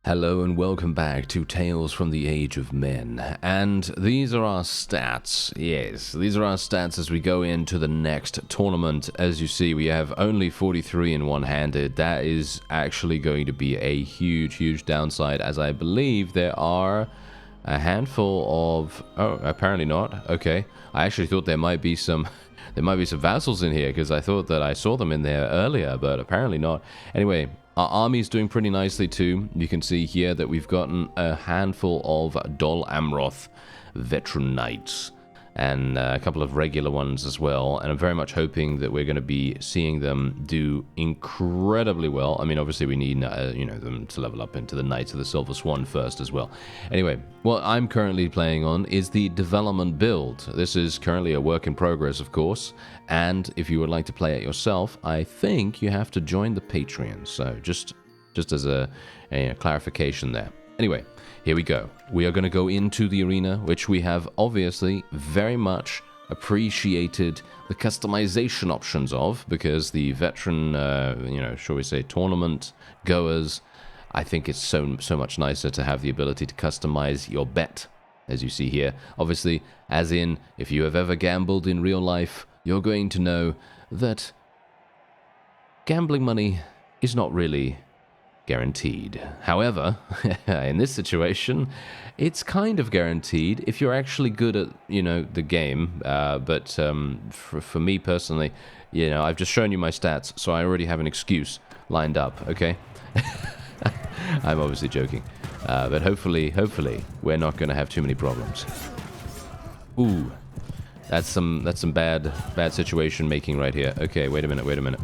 Hello and welcome back to Tales from the Age of Men. And these are our stats. Yes, these are our stats as we go into the next tournament. As you see, we have only 43 in one-handed. That is actually going to be a huge downside, as I believe there are a handful of... Oh, apparently not. Okay. I actually thought there might be some... There might be some vassals in here, because I thought that I saw them in there earlier, but apparently not. Anyway... Our army's doing pretty nicely too. You can see here that we've gotten a handful of Dol Amroth veteran knights and a couple of regular ones as well. And I'm very much hoping that we're going to be seeing them do incredibly well. I mean, obviously we need them to level up into the Knights of the Silver Swan first as well. Anyway, what I'm currently playing on is the development build. This is currently a work in progress, of course. And if you would like to play it yourself, I think you have to join the Patreon. So just as a clarification there. Anyway, here we go. We are going to go into the arena, which we have obviously very much appreciated the customization options of, because the veteran, shall we say, tournament goers, I think it's so much nicer to have the ability to customize your bet, as you see here. Obviously, as in, if you have ever gambled in real life, you're going to know that gambling money is not really guaranteed. However, in this situation, it's kind of guaranteed if you're actually good at, the game. But for me personally, I've just shown you my stats, so I already have an excuse lined up, okay? I'm obviously joking. But hopefully, we're not going to have too many problems. Ooh, that's some bad situation making right here. Okay, wait a minute.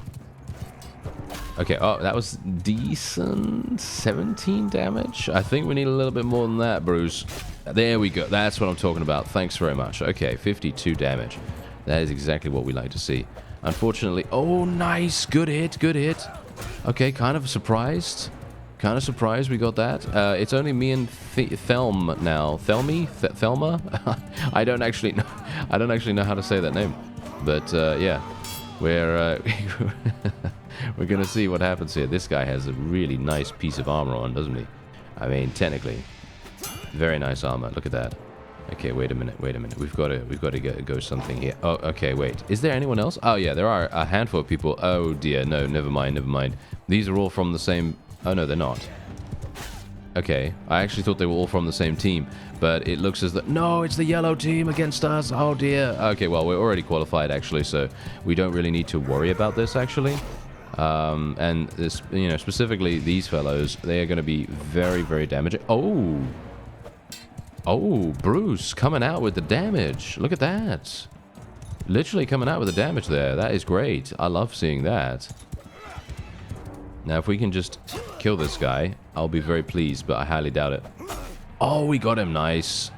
Okay, oh, that was decent. 17 damage? I think we need a little bit more than that, Bruce. There we go. That's what I'm talking about. Thanks very much. Okay, 52 damage. That is exactly what we like to see. Unfortunately... Oh, nice! Good hit. Okay, kind of surprised. We got that. It's only me and Thelm now. Thelma? I don't actually know how to say that name. But, yeah. We're gonna see what happens here. This guy has a really nice piece of armor on, doesn't he? I mean, technically, very nice armor. Look at that. Okay, wait a minute. We've got to go something here. Oh, okay, wait. Is there anyone else? Oh yeah, there are a handful of people. Oh dear, no, never mind. These are all from the same. Oh no, they're not. Okay, I actually thought they were all from the same team, but it looks as though... No, it's the yellow team against us. Oh dear. Okay, well, we're already qualified actually, so we don't really need to worry about this actually. And this, specifically these fellows, they are going to be very damaging. Oh, Bruce coming out with the damage. Look at that. Literally coming out with the damage there. That is great. I love seeing that. Now, if we can just kill this guy, I'll be very pleased, but I highly doubt it. Oh, we got him. Nice.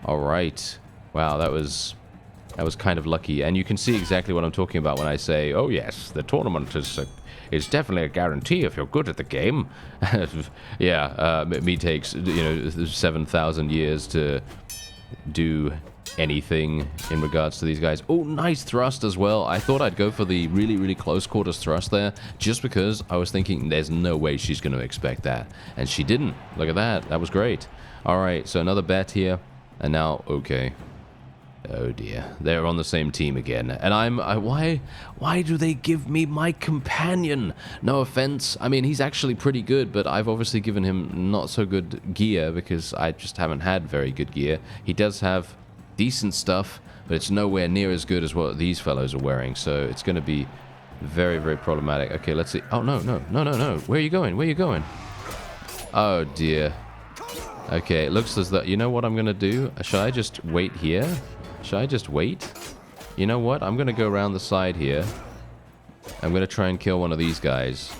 All right. Wow, that was kind of lucky. And you can see exactly what I'm talking about when I say, oh, yes, the tournament is definitely a guarantee if you're good at the game. Yeah, me takes, 7,000 years to do anything in regards to these guys. Oh, nice thrust as well. I thought I'd go for the really close quarters thrust there, just because I was thinking there's no way she's going to expect that. And she didn't. Look at that. That was great. All right, so another bet here. And now, okay. Oh dear, they're on the same team again, and why do they give me my companion? No offense, I mean, he's actually pretty good, but I've obviously given him not so good gear, because I just haven't had very good gear. He does have decent stuff, but it's nowhere near as good as what these fellows are wearing, so it's going to be very problematic. Okay, let's see. Oh, no, where are you going? Oh dear. Okay, it looks as though, you know what I'm going to do? Should I just wait here? Should I just wait? You know what? I'm going to go around the side here. I'm going to try and kill one of these guys.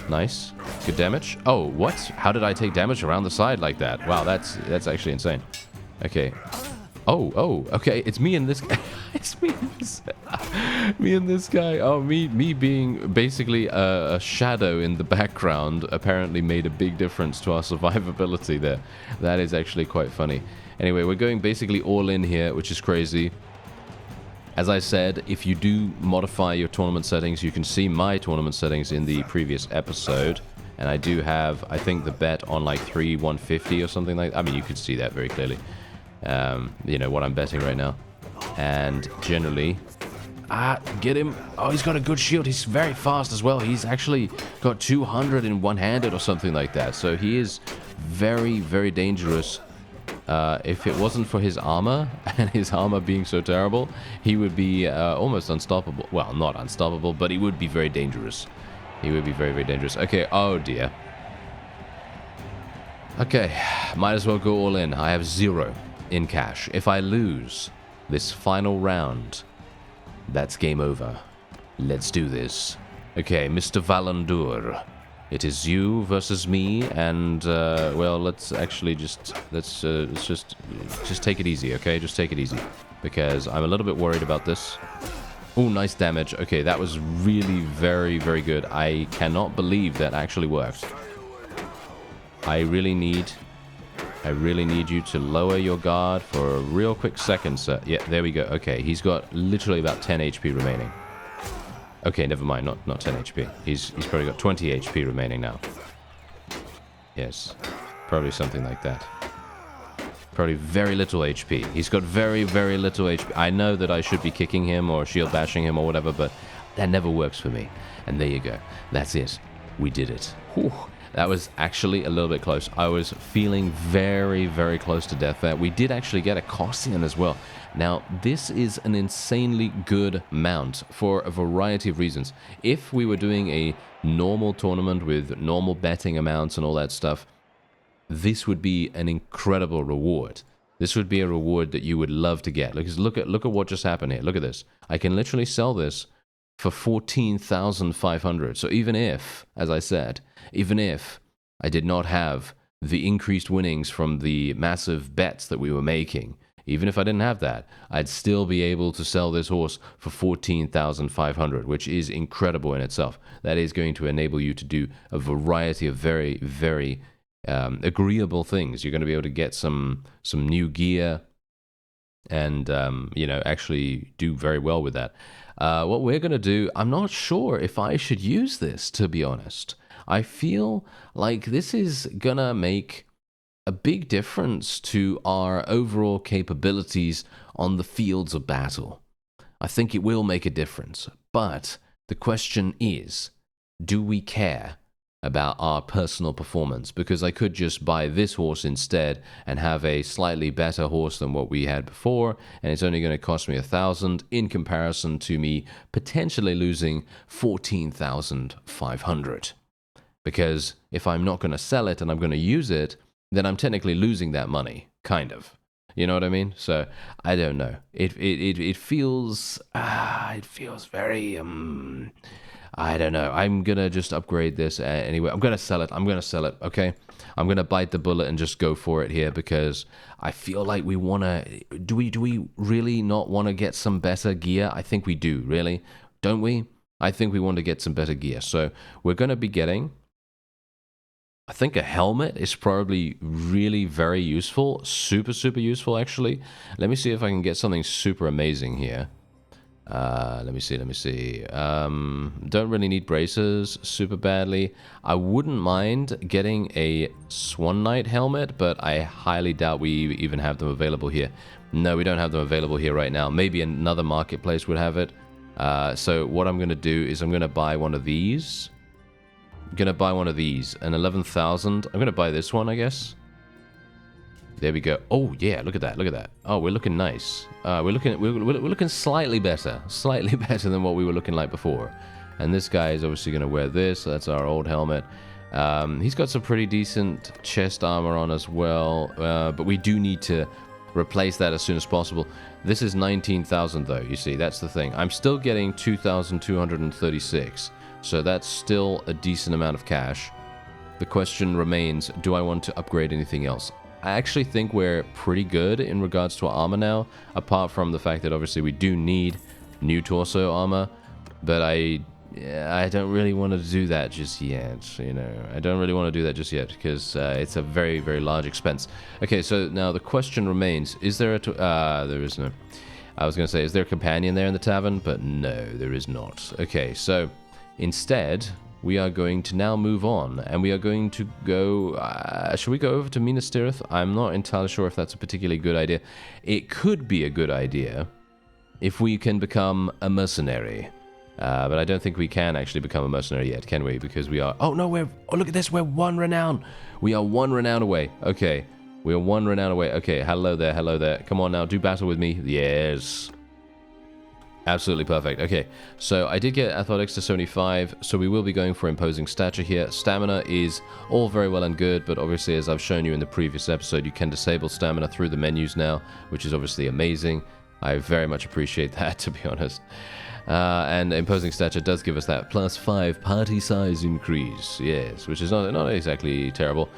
Nice. Good damage. Oh, what? How did I take damage around the side like that? Wow, that's actually insane. Okay. Oh, okay. It's me and this guy. It's me and this guy. Oh, me being basically a shadow in the background apparently made a big difference to our survivability there. That is actually quite funny. Anyway, we're going basically all in here, which is crazy. As I said, if you do modify your tournament settings, you can see my tournament settings in the previous episode. And I do have, I think, the bet on like 3,150 or something like that. I mean, you could see that very clearly. You know, what I'm betting right now. And generally... get him. Oh, he's got a good shield. He's very fast as well. He's actually got 200 in one-handed or something like that. So he is very, very dangerous. If it wasn't for his armor, and his armor being so terrible, he would be almost unstoppable. Well, not unstoppable, but he would be very dangerous. He would be very, very dangerous. Okay, oh dear. Okay, might as well go all in. I have 0 in cash. If I lose this final round... that's game over. Let's do this. Okay, Mr. Valandur. It is you versus me, and, well, let's actually just... Let's just take it easy, okay? Just take it easy. Because I'm a little bit worried about this. Oh, nice damage. Okay, that was really very, very good. I cannot believe that actually worked. I really need you to lower your guard for a real quick second, sir. Yeah, there we go. Okay, he's got literally about 10 HP remaining. Okay, never mind. Not 10 HP. He's probably got 20 HP remaining now. Yes, probably something like that. Probably very little HP. He's got very, very little HP. I know that I should be kicking him or shield bashing him or whatever, but that never works for me. And there you go. That's it. We did it. Whew. That was actually a little bit close. I was feeling very, very close to death there. We did actually get a Kossian as well. Now, this is an insanely good mount for a variety of reasons. If we were doing a normal tournament with normal betting amounts and all that stuff, this would be an incredible reward. This would be a reward that you would love to get. Because look at what just happened here. Look at this. I can literally sell this for 14,500. So even if, as I said, even if I did not have the increased winnings from the massive bets that we were making, even if I didn't have that, I'd still be able to sell this horse for 14,500, which is incredible in itself. That is going to enable you to do a variety of very, very agreeable things. You're going to be able to get some new gear and, you know, actually do very well with that. What we're going to do, I'm not sure if I should use this, to be honest. I feel like this is going to make a big difference to our overall capabilities on the fields of battle. I think it will make a difference, but the question is, do we care about our personal performance? Because I could just buy this horse instead and have a slightly better horse than what we had before, and it's only going to cost me 1,000 in comparison to me potentially losing 14,500. Because if I'm not going to sell it and I'm going to use it, then I'm technically losing that money, kind of. You know what I mean? So I don't know. It feels very I don't know. I'm gonna just upgrade this anyway. I'm gonna sell it. Okay. I'm gonna bite the bullet and just go for it here because I feel like we wanna. Do we really not want to get some better gear? I think we do. Really, don't we? I think we want to get some better gear. So we're gonna be getting. I think a helmet is probably really very useful. Super, super useful, actually. Let me see if I can get something super amazing here. Let me see. Don't really need braces super badly. I wouldn't mind getting a Swan Knight helmet, but I highly doubt we even have them available here. No, we don't have them available here right now. Maybe another marketplace would have it. So what I'm going to do is I'm going to buy one of these. An 11,000. I'm going to buy this one, I guess. There we go. Oh yeah, look at that. Oh, we're looking nice. We're looking slightly better than what we were looking like before. And this guy is obviously going to wear this. So that's our old helmet. He's got some pretty decent chest armor on as well, but we do need to replace that as soon as possible. This is 19,000 though. You see, that's the thing. I'm still getting 2,236, so that's still a decent amount of cash. The question remains: do I want to upgrade anything else? I actually think we're pretty good in regards to our armor now, apart from the fact that obviously we do need new torso armor, but I don't really want to do that just yet, you know. I don't really want to do that just yet because it's a very, very large expense. Okay, so now the question remains, is there there is no. I was going to say, is there a companion there in the tavern? But no, there is not. Okay, so instead, we are going to now move on, and we are going to go... should we go over to Minas Tirith? I'm not entirely sure if that's a particularly good idea. It could be a good idea if we can become a mercenary. But I don't think we can actually become a mercenary yet, can we? Because we are... Oh, no, we're... Oh, look at this. We're 1 renown. We are 1 renown away. Okay. We are 1 renown away. Okay, hello there, hello there. Come on now, do battle with me. Yes. Absolutely perfect. Okay, so I did get athletics to 75, so we will be going for imposing stature here. Stamina is all very well and good, but obviously, as I've shown you in the previous episode, you can disable stamina through the menus now, which is obviously amazing. I very much appreciate that, to be honest. And imposing stature does give us that +5 party size increase, yes, which is not exactly terrible.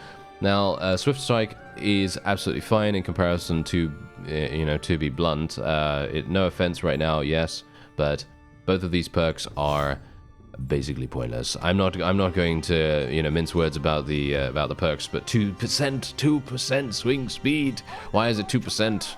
Now, Swift Strike is absolutely fine in comparison to, to be blunt. No offense right now, yes, but both of these perks are basically pointless. I'm not going to, mince words about the perks, but 2% swing speed. Why is it 2%?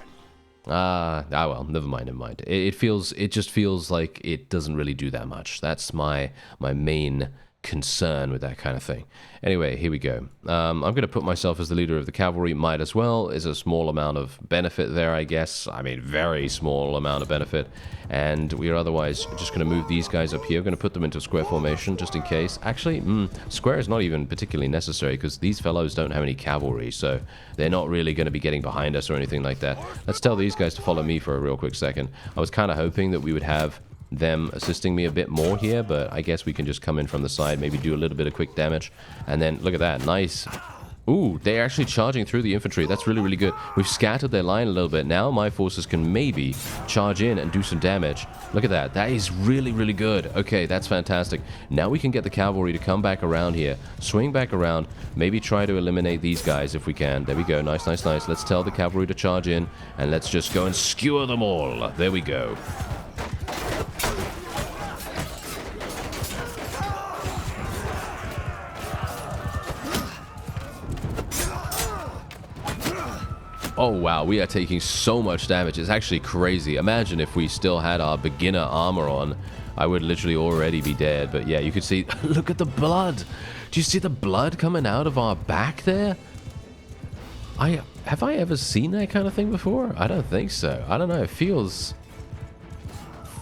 Well, never mind. It just feels like it doesn't really do that much. That's my main concern with that kind of thing. Anyway, here we go. I'm going to put myself as the leader of the cavalry. Might as well. Is a small amount of benefit there, I guess. I mean, very small amount of benefit. And we are otherwise just going to move these guys up here. We're going to put them into square formation just in case. Actually, square is not even particularly necessary because these fellows don't have any cavalry, so they're not really going to be getting behind us or anything like that. Let's tell these guys to follow me for a real quick second. I was kind of hoping that we would have them assisting me a bit more here, but I guess we can just come in from the side, maybe do a little bit of quick damage, and then look at that, nice. Ooh, they're actually charging through the infantry. That's really, really good. We've scattered their line a little bit. Now my forces can maybe charge in and do some damage. Look at that. That is really, really good. Okay, that's fantastic. Now we can get the cavalry to come back around here, swing back around, maybe try to eliminate these guys if we can. There we go. Nice, nice, nice. Let's tell the cavalry to charge in, and let's just go and skewer them all. There we go. Oh wow, we are taking so much damage. It's actually crazy. Imagine if we still had our beginner armor on. I would literally already be dead. But yeah, you could see... Look at the blood. Do you see the blood coming out of our back there? Have I ever seen that kind of thing before? I don't think so. I don't know. It feels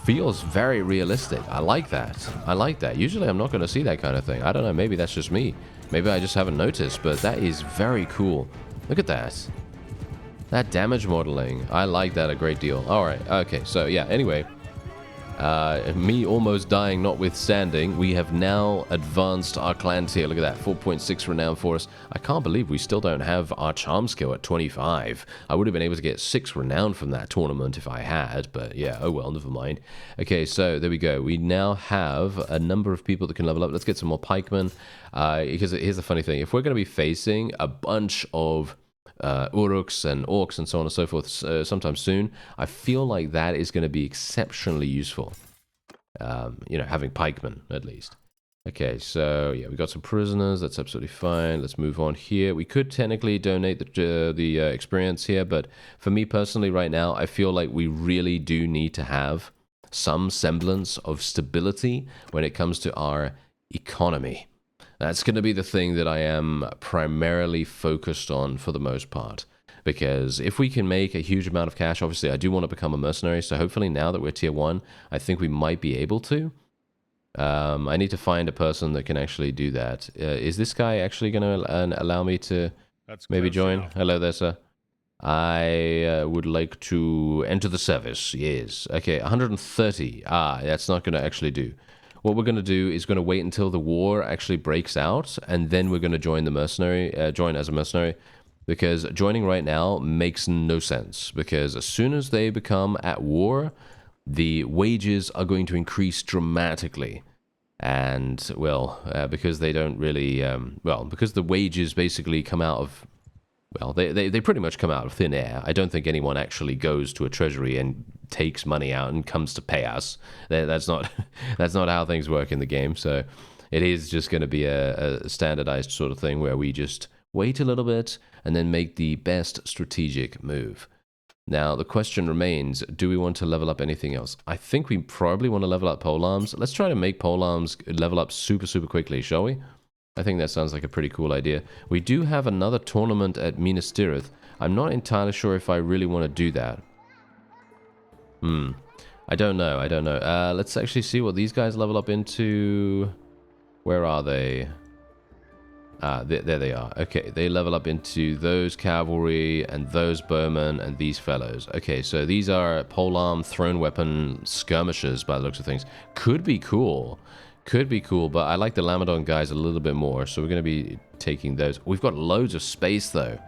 very realistic. I like that. I like that. Usually I'm not going to see that kind of thing. I don't know. Maybe that's just me. Maybe I just haven't noticed. But that is very cool. Look at that. That damage modeling, I like that a great deal. Alright, okay, so yeah, anyway. Me almost dying notwithstanding, we have now advanced our clans here. Look at that, 4.6 renown for us. I can't believe we still don't have our charm skill at 25. I would have been able to get 6 renown from that tournament if I had, but yeah, oh well, never mind. Okay, so there we go. We now have a number of people that can level up. Let's get some more pikemen. Because here's the funny thing, if we're going to be facing a bunch of Uruks and Orcs and so on and so forth sometime soon, I feel like that is going to be exceptionally useful. Having pikemen, at least. Okay, so yeah, we got some prisoners. That's absolutely fine. Let's move on here. We could technically donate the experience here, but for me personally right now, I feel like we really do need to have some semblance of stability when it comes to our economy. That's going to be the thing that I am primarily focused on for the most part. Because if we can make a huge amount of cash, obviously I do want to become a mercenary, so hopefully now that we're tier 1, I think we might be able to. I need to find a person that can actually do that. Is this guy actually going to allow me to maybe join? Enough. Hello there, sir. I would like to enter the service, yes. Okay, 130. That's not going to actually do. What we're going to do is going to wait until the war actually breaks out, and then we're going to join the join as a mercenary, because joining right now makes no sense, because as soon as they become at war, the wages are going to increase dramatically. And, well, because they don't really, because the wages basically come out of, well, they pretty much come out of thin air. I don't think anyone actually goes to a treasury and takes money out and comes to pay us. That's not that's not how things work in the game. So it is just going to be a standardized sort of thing where we just wait a little bit and then make the best strategic move. Now, the question remains, do we want to level up anything else? I think we probably want to level up polearms. Let's try to make polearms level up super, super quickly, shall we? I think that sounds like a pretty cool idea. We do have another tournament at Minas Tirith. I'm not entirely sure if I really want to do that. I don't know. Let's actually see what these guys level up into. Where are they? There they are. Okay, they level up into those cavalry and those bowmen and these fellows. Okay, so these are polearm thrown weapon skirmishers by the looks of things. Could be cool. Could be cool, but I like the Lamadon guys a little bit more, so we're going to be taking those. We've got loads of space, though.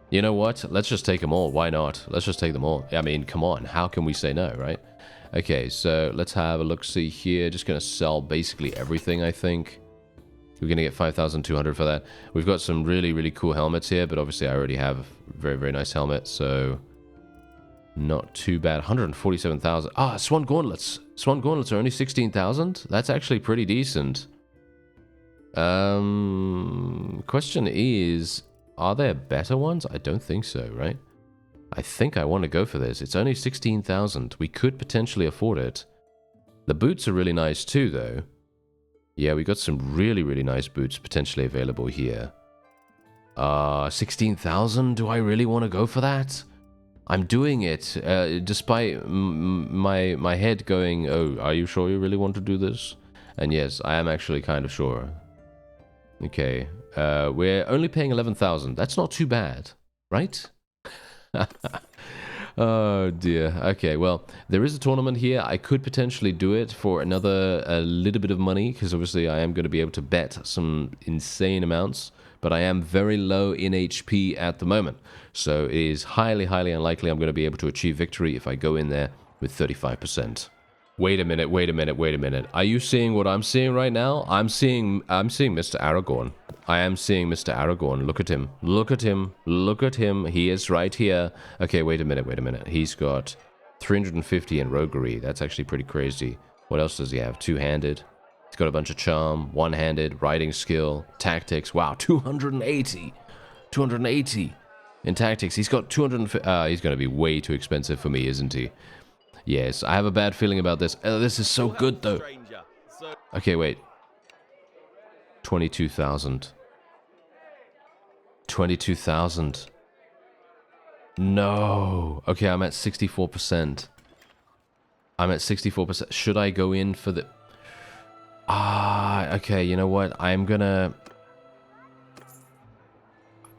You know what? Let's just take them all. Why not? Let's just take them all. I mean, come on. How can we say no, right? Okay, so let's have a look-see here. Just going to sell basically everything, I think. We're going to get 5,200 for that. We've got some really, really cool helmets here, but obviously I already have a very, very nice helmet, so not too bad. 147,000. Ah, Swan Gauntlets. Swan Gauntlets are only 16,000? That's actually pretty decent. Question is, are there better ones? I don't think so, right? I think I want to go for this. It's only 16,000. We could potentially afford it. The boots are really nice too, though. Yeah, we got some really, really nice boots potentially available here. 16,000? Do I really want to go for that? I'm doing it, despite my head going, oh, are you sure you really want to do this? And yes, I am actually kind of sure. Okay, we're only paying 11,000. That's not too bad, right? Oh dear. Okay, well, there is a tournament here. I could potentially do it for another little bit of money, because obviously I am going to be able to bet some insane amounts, but I am very low in HP at the moment. So it is highly, highly unlikely I'm going to be able to achieve victory if I go in there with 35%. Wait a minute. Are you seeing what I'm seeing right now? I'm seeing Mr. Aragorn. I am seeing Mr. Aragorn. Look at him. Look at him. He is right here. Okay, wait a minute. He's got 350 in roguery. That's actually pretty crazy. What else does he have? Two-handed. He's got a bunch of charm, one-handed, riding skill, tactics. Wow, 280. 280 in tactics. He's got 250. He's going to be way too expensive for me, isn't he? Yes, I have a bad feeling about this. This is so good, though. Okay, wait. 22,000. 22,000. No. Okay, I'm at 64%. I'm at 64%. Should I go in for the... okay, you know what? I'm gonna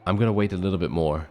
wait a little bit more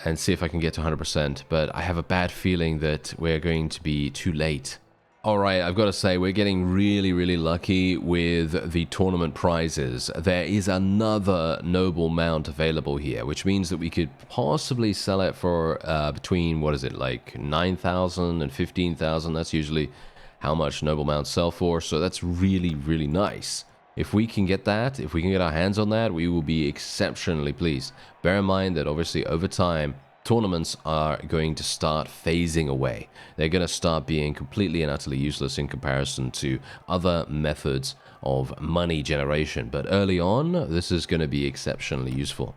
and see if I can get to 100%, but I have a bad feeling that we're going to be too late. Alright, I've got to say, we're getting really, really lucky with the tournament prizes. There is another noble mount available here, which means that we could possibly sell it for between, what is it, like 9,000 and 15,000. That's usually how much noble mounts sell for, so that's really, really nice. If we can get that, if we can get our hands on that, we will be exceptionally pleased. Bear in mind that obviously over time, tournaments are going to start phasing away. They're going to start being completely and utterly useless in comparison to other methods of money generation. But early on, this is going to be exceptionally useful.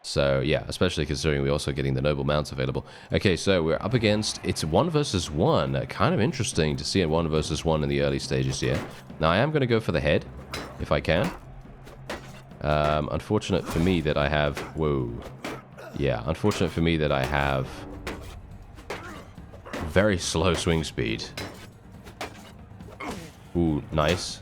So yeah, especially considering we're also getting the noble mounts available. Okay, so we're up against, it's 1 versus 1. Kind of interesting to see it 1 versus 1 in the early stages here. Now I am going to go for the head, if I can. Unfortunate for me that I have, whoa. Yeah, unfortunate for me that I have very slow swing speed. Ooh, nice.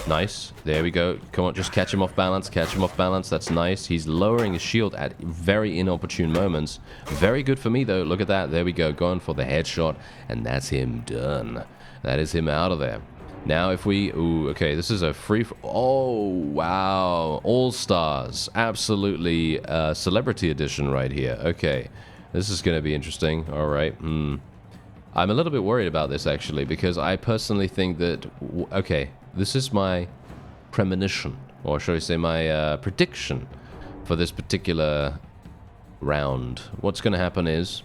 Nice. There we go. Come on, just catch him off balance. Catch him off balance. That's nice. He's lowering his shield at very inopportune moments. Very good for me, though. Look at that. There we go. Going for the headshot. And that's him done. That is him out of there. Now, if we... Ooh, okay. This is a free... Oh, wow. All-Stars. Absolutely celebrity edition right here. Okay. This is going to be interesting. All right. I'm a little bit worried about this, actually, because I personally think that... Okay. This is my premonition, or should I say my prediction for this particular round. What's going to happen is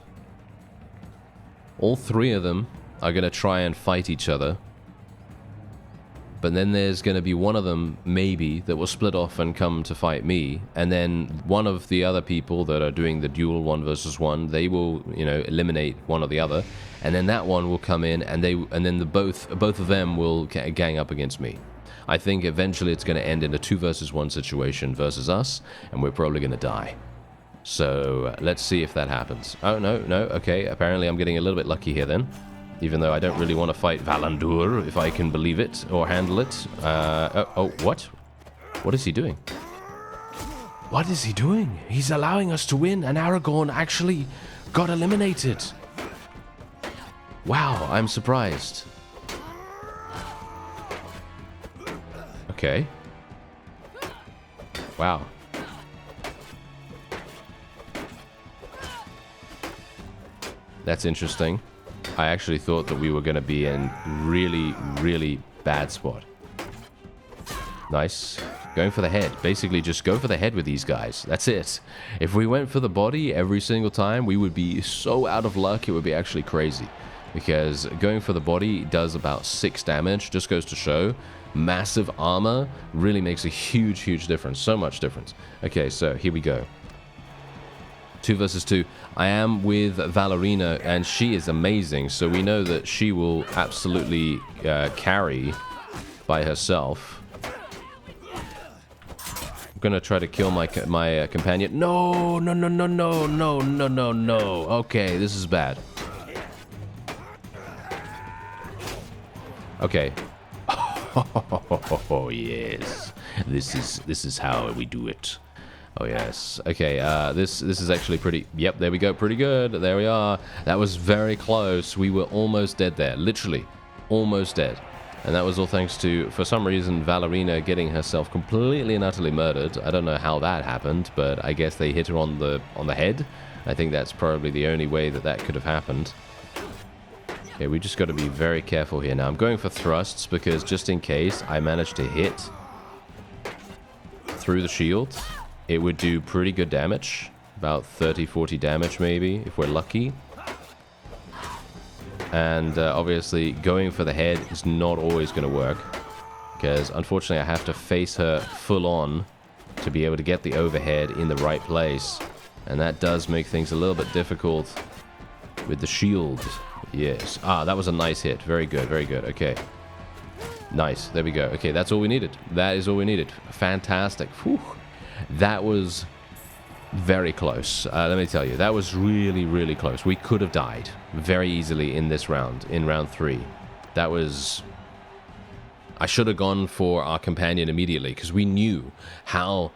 all 3 of them are going to try and fight each other. but then there's going to be one of them, maybe, that will split off and come to fight me, and then one of the other people that are doing the duel 1 versus 1, they will, you know, eliminate one or the other, and then that one will come in, and then both of them will gang up against me. I think eventually it's going to end in a 2 versus 1 situation versus us, and we're probably going to die. So let's see if that happens. Oh, no, okay, apparently I'm getting a little bit lucky here then. Even though I don't really want to fight Valandur, if I can believe it, or handle it. What? What is he doing? What is he doing? He's allowing us to win, and ARAGORN actually got eliminated. Wow, I'm surprised. Okay. Wow. That's interesting. I actually thought that we were going to be in really, really bad spot. Nice. Going for the head. Basically, just go for the head with these guys. That's it. If we went for the body every single time, we would be so out of luck, it would be actually crazy. Because going for the body does about 6 damage, just goes to show. Massive armor really makes a huge, huge difference. So much difference. Okay, so here we go. 2 versus 2. I am with Valerina, and she is amazing, so we know that she will absolutely carry by herself. I'm gonna try to kill my companion. No. Okay, this is bad. Okay. Oh yes, this is how we do it. Oh yes. Okay, this is actually pretty... Yep, there we go. Pretty good. There we are. That was very close. We were almost dead there. Literally. Almost dead. And that was all thanks to, for some reason, Valerina getting herself completely and utterly murdered. I don't know how that happened, but I guess they hit her on the head. I think that's probably the only way that could have happened. Okay, we just got to be very careful here now. I'm going for thrusts because just in case I manage to hit through the shield, it would do pretty good damage. About 30-40 damage maybe, if we're lucky. And obviously, going for the head is not always going to work. Because unfortunately, I have to face her full on to be able to get the overhead in the right place. And that does make things a little bit difficult with the shield. Yes. Ah, that was a nice hit. Very good, very good. Okay. Nice. There we go. Okay, that's all we needed. That is all we needed. Fantastic. Whew. That was very close. Let me tell you, that was really, really close. We could have died very easily in this round, in round 3. That was... I should have gone for our companion immediately, because we knew how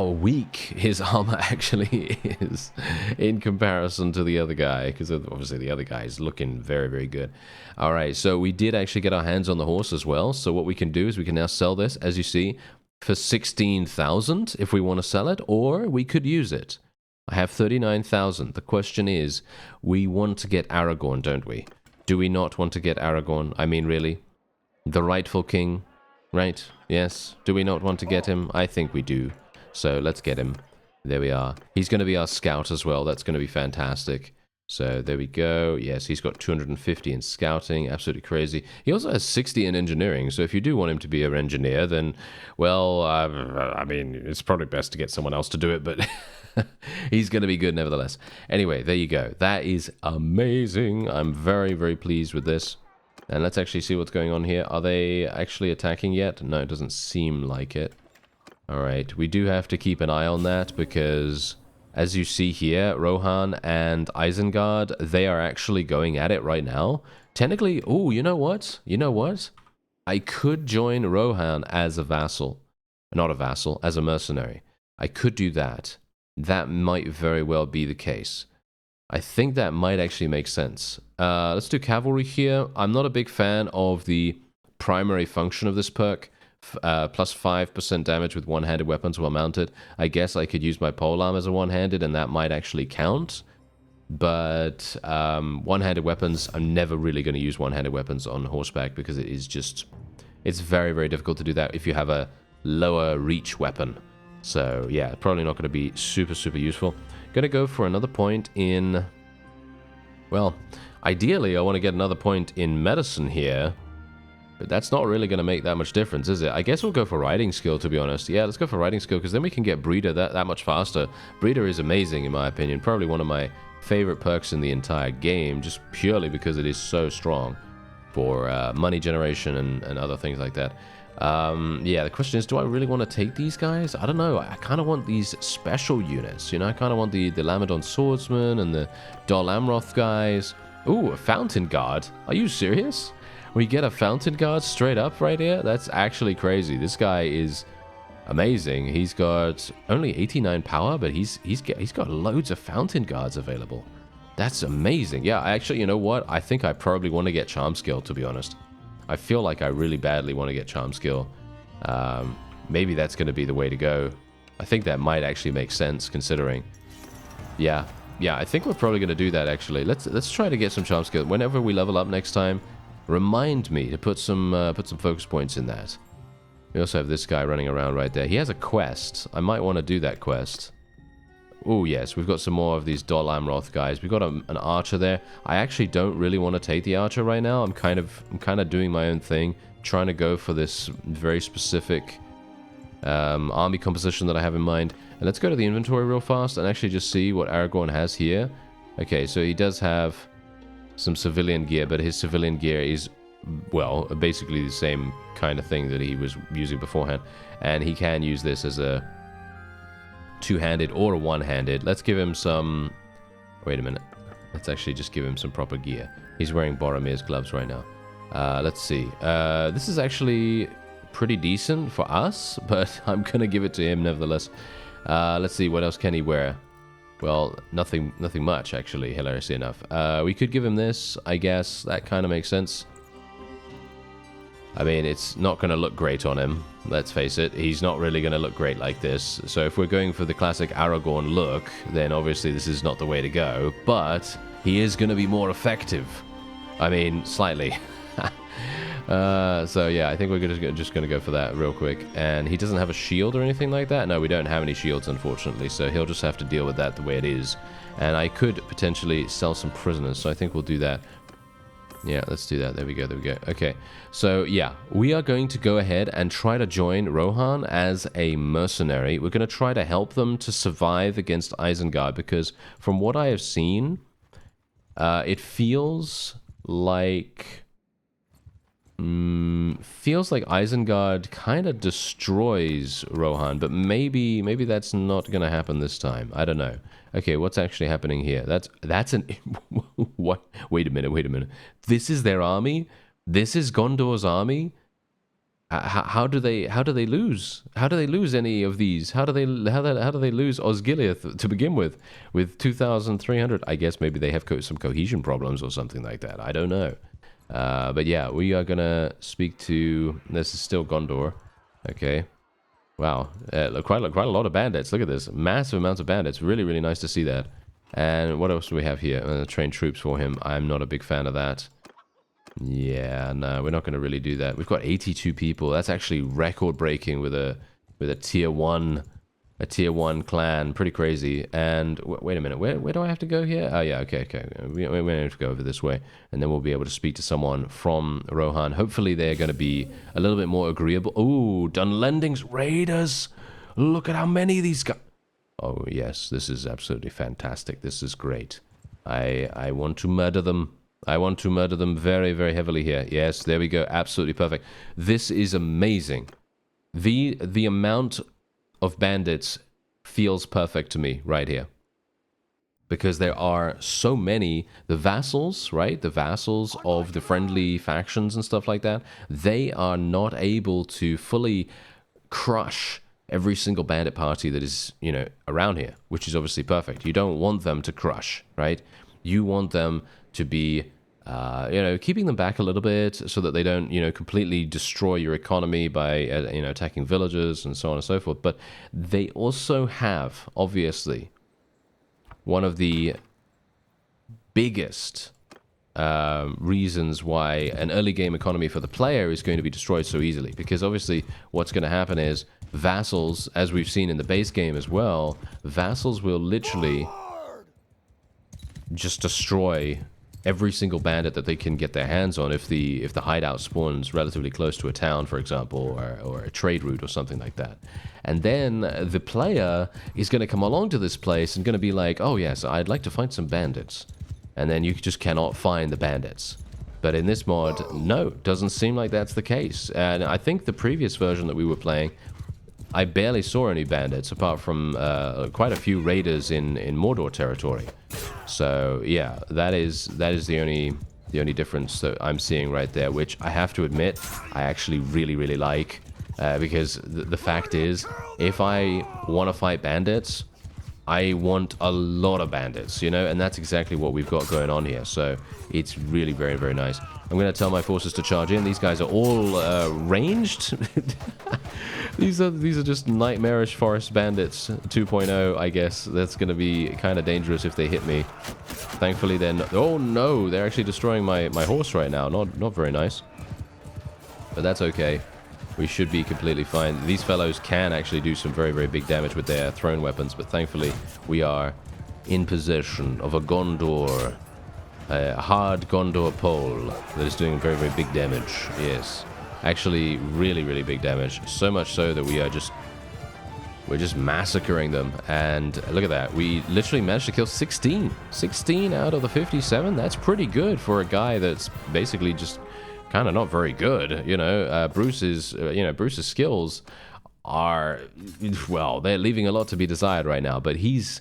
weak his armor actually is in comparison to the other guy, because obviously the other guy is looking very, very good. All right, so we did actually get our hands on the horse as well. So what we can do is we can now sell this, as you see, for 16,000 if we want to sell it, or we could use it. I have 39,000. The question is, we want to get ARAGORN, don't we? Do we not want to get ARAGORN? I mean, really? The rightful king, right? Yes. Do we not want to get him? I think we do. So let's get him. There we are. He's going to be our scout as well. That's going to be fantastic. So there we go. Yes, he's got 250 in scouting. Absolutely crazy. He also has 60 in engineering. So if you do want him to be an engineer, then, well, I mean, it's probably best to get someone else to do it, but he's going to be good nevertheless. Anyway, there you go. That is amazing. I'm very, very pleased with this. And let's actually see what's going on here. Are they actually attacking yet? No, it doesn't seem like it. All right, we do have to keep an eye on that because, as you see here, Rohan and Isengard, they are actually going at it right now. Technically, oh, you know what? You know what? I could join Rohan as a vassal. Not a vassal, as a mercenary. I could do that. That might very well be the case. I think that might actually make sense. Let's do cavalry here. I'm not a big fan of the primary function of this perk. Plus 5% damage with one-handed weapons while mounted. I guess I could use my polearm as a one-handed and that might actually count. But one-handed weapons, I'm never really going to use one-handed weapons on horseback because it is just... It's very, very difficult to do that if you have a lower reach weapon. So yeah, probably not going to be super, super useful. Going to go for another point in... Well, ideally I want to get another point in medicine here. that's not really going to make that much difference, is it? I guess we'll go for riding skill, to be honest. Yeah, let's go for riding skill, because then we can get breeder that much faster. Breeder is amazing, in my opinion. Probably one of my favorite perks in the entire game, just purely because it is so strong for money generation and other things like that. Yeah, the question is, do I really want to take these guys? I don't know. I kind of want these special units. You know, I kind of want the Lamedon Swordsman and the Dol Amroth guys. Ooh, a Fountain Guard. Are you serious? We get a Fountain Guard straight up right here? That's actually crazy. This guy is amazing. He's got only 89 power, but he's got loads of Fountain Guards available. That's amazing. Yeah, actually, you know what? I think I probably want to get Charm Skill, to be honest. I feel like I really badly want to get Charm Skill. Maybe that's going to be the way to go. I think that might actually make sense, considering. Yeah, I think we're probably going to do that, actually. Let's try to get some Charm Skill. Whenever we level up next time, remind me to put some focus points in that. We also have this guy running around right there. He has a quest. I might want to do that quest. Oh, yes, we've got some more of these Dol Amroth guys. We've got an archer there. I actually don't really want to take the archer right now. I'm kind of doing my own thing, trying to go for this very specific army composition that I have in mind. And let's go to the inventory real fast and actually just see what ARAGORN has here. Okay, so he does have some civilian gear, but his civilian gear is, well, basically the same kind of thing that he was using beforehand. And he can use this as a two-handed or a one-handed. Let's give him some... Wait a minute. Let's actually just give him some proper gear. He's wearing Boromir's gloves right now. Let's see. This is actually pretty decent for us, but I'm gonna give it to him nevertheless. Let's see, what else can he wear? Well, nothing much, actually, hilariously enough. We could give him this, I guess. That kind of makes sense. I mean, it's not going to look great on him, let's face it. He's not really going to look great like this. So if we're going for the classic ARAGORN look, then obviously this is not the way to go. But he is going to be more effective. I mean, slightly. So yeah, I think we're just going to go for that real quick. And he doesn't have a shield or anything like that? No, we don't have any shields, unfortunately. So he'll just have to deal with that the way it is. And I could potentially sell some prisoners, so I think we'll do that. Yeah, let's do that. There we go, there we go. Okay, so yeah, we are going to go ahead and try to join Rohan as a mercenary. We're going to try to help them to survive against Isengard, because from what I have seen, it feels like Isengard kind of destroys Rohan, but maybe that's not going to happen this time. I don't know. Okay, what's actually happening here? That's an... What? Wait a minute. This is their army? This is Gondor's army? How do they lose? How do they lose any of these? How do they lose Osgiliath to begin with 2,300? I guess maybe they have some cohesion problems or something like that. I don't know. But yeah, we are gonna speak to... This is still Gondor. Okay. Wow, quite a lot of bandits. Look at this, massive amounts of bandits. Really, really nice to see that. And what else do we have here? Train troops for him. I'm not a big fan of that. Yeah, no, we're not going to really do that. We've got 82 people. That's actually record-breaking with a tier 1 clan. Pretty crazy. And wait a minute, where do I have to go here? Oh yeah, okay. We have to go over this way, and then we'll be able to speak to someone from Rohan. Hopefully they're going to be a little bit more agreeable. Ooh, Dunlending's Raiders. Look at how many of these guys. Oh yes, this is absolutely fantastic. This is great. I want to murder them. I want to murder them very, very heavily here. Yes, there we go. Absolutely perfect. This is amazing. The amount of bandits feels perfect to me right here, because there are so many. The vassals, right? The vassals of the friendly factions and stuff like that, they are not able to fully crush every single bandit party that is, you know, around here, which is obviously perfect. You don't want them to crush, right? You want them to be, you know, keeping them back a little bit so that they don't, you know, completely destroy your economy by, you know, attacking villages and so on and so forth. But they also have, obviously, one of the biggest reasons why an early game economy for the player is going to be destroyed so easily. Because obviously what's going to happen is vassals, as we've seen in the base game as well, vassals will literally just destroy every single bandit that they can get their hands on if the hideout spawns relatively close to a town, for example, or a trade route or something like that. And then the player is going to come along to this place and going to be like, oh yes, I'd like to find some bandits. And then you just cannot find the bandits. But in this mod, no, doesn't seem like that's the case. And I think the previous version that we were playing, I barely saw any bandits apart from quite a few raiders in Mordor territory. So yeah, that is the only difference that I'm seeing right there, which I have to admit I actually really like, because the fact is, if I want to fight bandits, I want a lot of bandits, you know, and that's exactly what we've got going on here. So it's really very nice. I'm going to tell my forces to charge in. These guys are all ranged. These are just nightmarish forest bandits 2.0, I guess. That's going to be kind of dangerous if they hit me. Thankfully, they're not... Oh no, they're actually destroying my horse right now. Not very nice. But that's okay. We should be completely fine. These fellows can actually do some very big damage with their thrown weapons, but thankfully we are in possession of a Gondor, a hard Gondor pole that is doing very big damage. Yes, actually really big damage. So much so that we're just massacring them. And look at that, we literally managed to kill 16 out of the 57. That's pretty good for a guy that's basically just kind of not very good, you know. Bruce's skills are, well, they're leaving a lot to be desired right now, but he's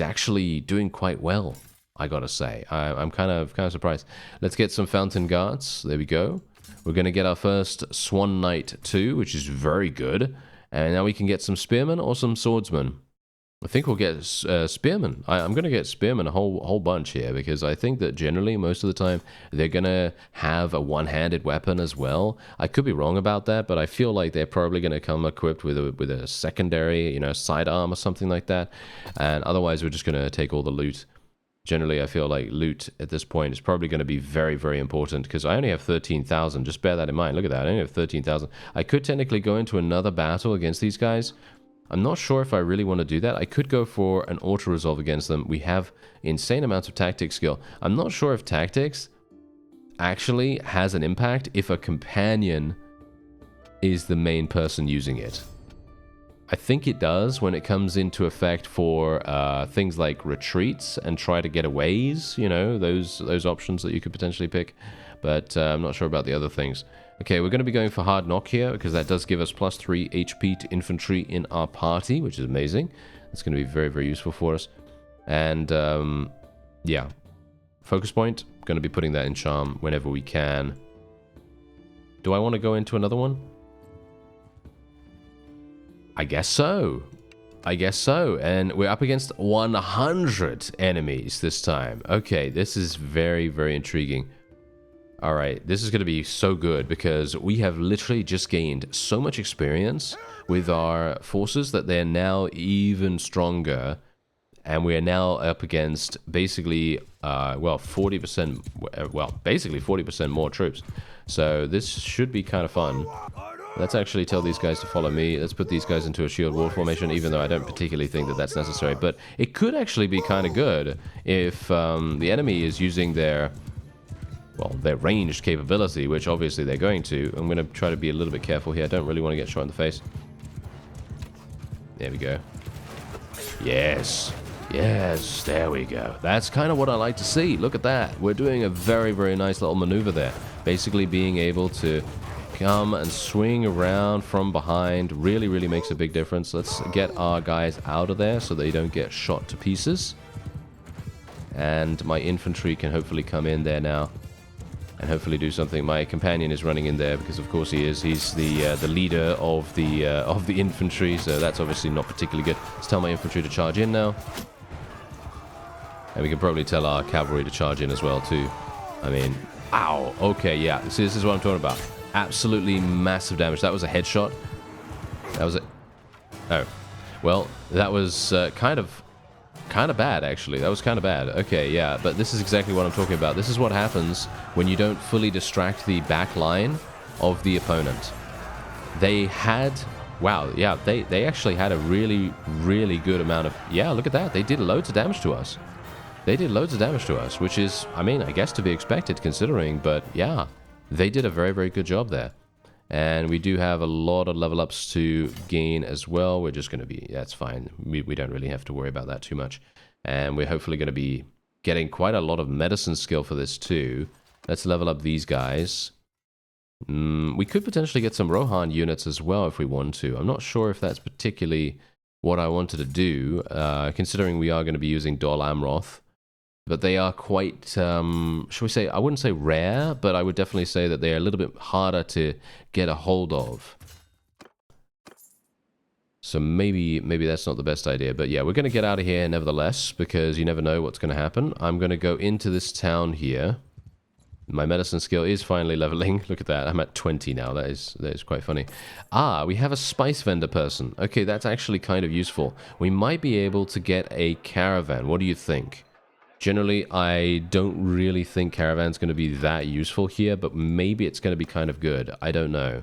actually doing quite well, I gotta say. I'm kind of surprised. Let's get some Fountain Guards. There we go. We're gonna get our first Swan Knight 2, which is very good, and now we can get some Spearmen or some Swordsmen. I think we'll get Spearmen. I'm going to get Spearmen a whole bunch here, because I think that generally, most of the time, they're going to have a one-handed weapon as well. I could be wrong about that, but I feel like they're probably going to come equipped with a secondary, you know, sidearm or something like that. And otherwise, we're just going to take all the loot. Generally, I feel like loot at this point is probably going to be very important, because I only have 13,000. Just bear that in mind. Look at that. I only have 13,000. I could technically go into another battle against these guys. I'm not sure if I really want to do that. I could go for an auto-resolve against them. We have insane amounts of tactics skill. I'm not sure if tactics actually has an impact if a companion is the main person using it. I think it does when it comes into effect for things like retreats and try to get aways, you know, those options that you could potentially pick. But I'm not sure about the other things. Okay, we're going to be going for Hard Knock here, because that does give us +3 HP to infantry in our party, which is amazing. It's going to be very useful for us. And, yeah. Focus Point, going to be putting that in Charm whenever we can. Do I want to go into another one? I guess so. And we're up against 100 enemies this time. Okay, this is very intriguing. Alright, this is going to be so good, because we have literally just gained so much experience with our forces that they're now even stronger, and we are now up against basically, well, 40%, well, basically 40% more troops. So this should be kind of fun. Let's actually tell these guys to follow me. Let's put these guys into a shield wall formation, even though I don't particularly think that that's necessary. But it could actually be kind of good if the enemy is using their... well, their ranged capability, which obviously they're going to. I'm going to try to be a little bit careful here. I don't really want to get shot in the face. There we go. Yes, there we go. That's kind of what I like to see. Look at that. We're doing a very nice little maneuver there. Basically being able to come and swing around from behind really makes a big difference. Let's get our guys out of there so they don't get shot to pieces. And my infantry can hopefully come in there now and hopefully do something. My companion is running in there because, of course, he is. He's the leader of the infantry, so that's obviously not particularly good. Let's tell my infantry to charge in now, and we can probably tell our cavalry to charge in as well too. I mean, ow. Okay, yeah. See, this is what I'm talking about. Absolutely massive damage. That was a headshot. That was a... oh, well, that was kind of bad, actually. That was kind of bad. Okay, yeah, but this is exactly what I'm talking about. This is what happens when you don't fully distract the back line of the opponent. They had... wow, yeah, they actually had a really good amount of... yeah, look at that. They did loads of damage to us. they did loads of damage to us, which is, I mean, I guess to be expected considering, but yeah, they did a very, very good job there. And we do have a lot of level ups to gain as well. We're just going to be, that's fine. We don't really have to worry about that too much. And we're hopefully going to be getting quite a lot of medicine skill for this too. Let's level up these guys. We could potentially get some Rohan units as well if we want to. I'm not sure if that's particularly what I wanted to do, considering we are going to be using Dol Amroth. But they are quite, shall we say, I wouldn't say rare, but I would definitely say that they are a little bit harder to get a hold of. So maybe that's not the best idea. But yeah, we're going to get out of here nevertheless, because you never know what's going to happen. I'm going to go into this town here. My medicine skill is finally leveling. Look at that. I'm at 20 now. That is quite funny. Ah, we have a spice vendor person. Okay, that's actually kind of useful. We might be able to get a caravan. What do you think? Generally, I don't really think caravan's going to be that useful here, but maybe it's going to be kind of good. I don't know.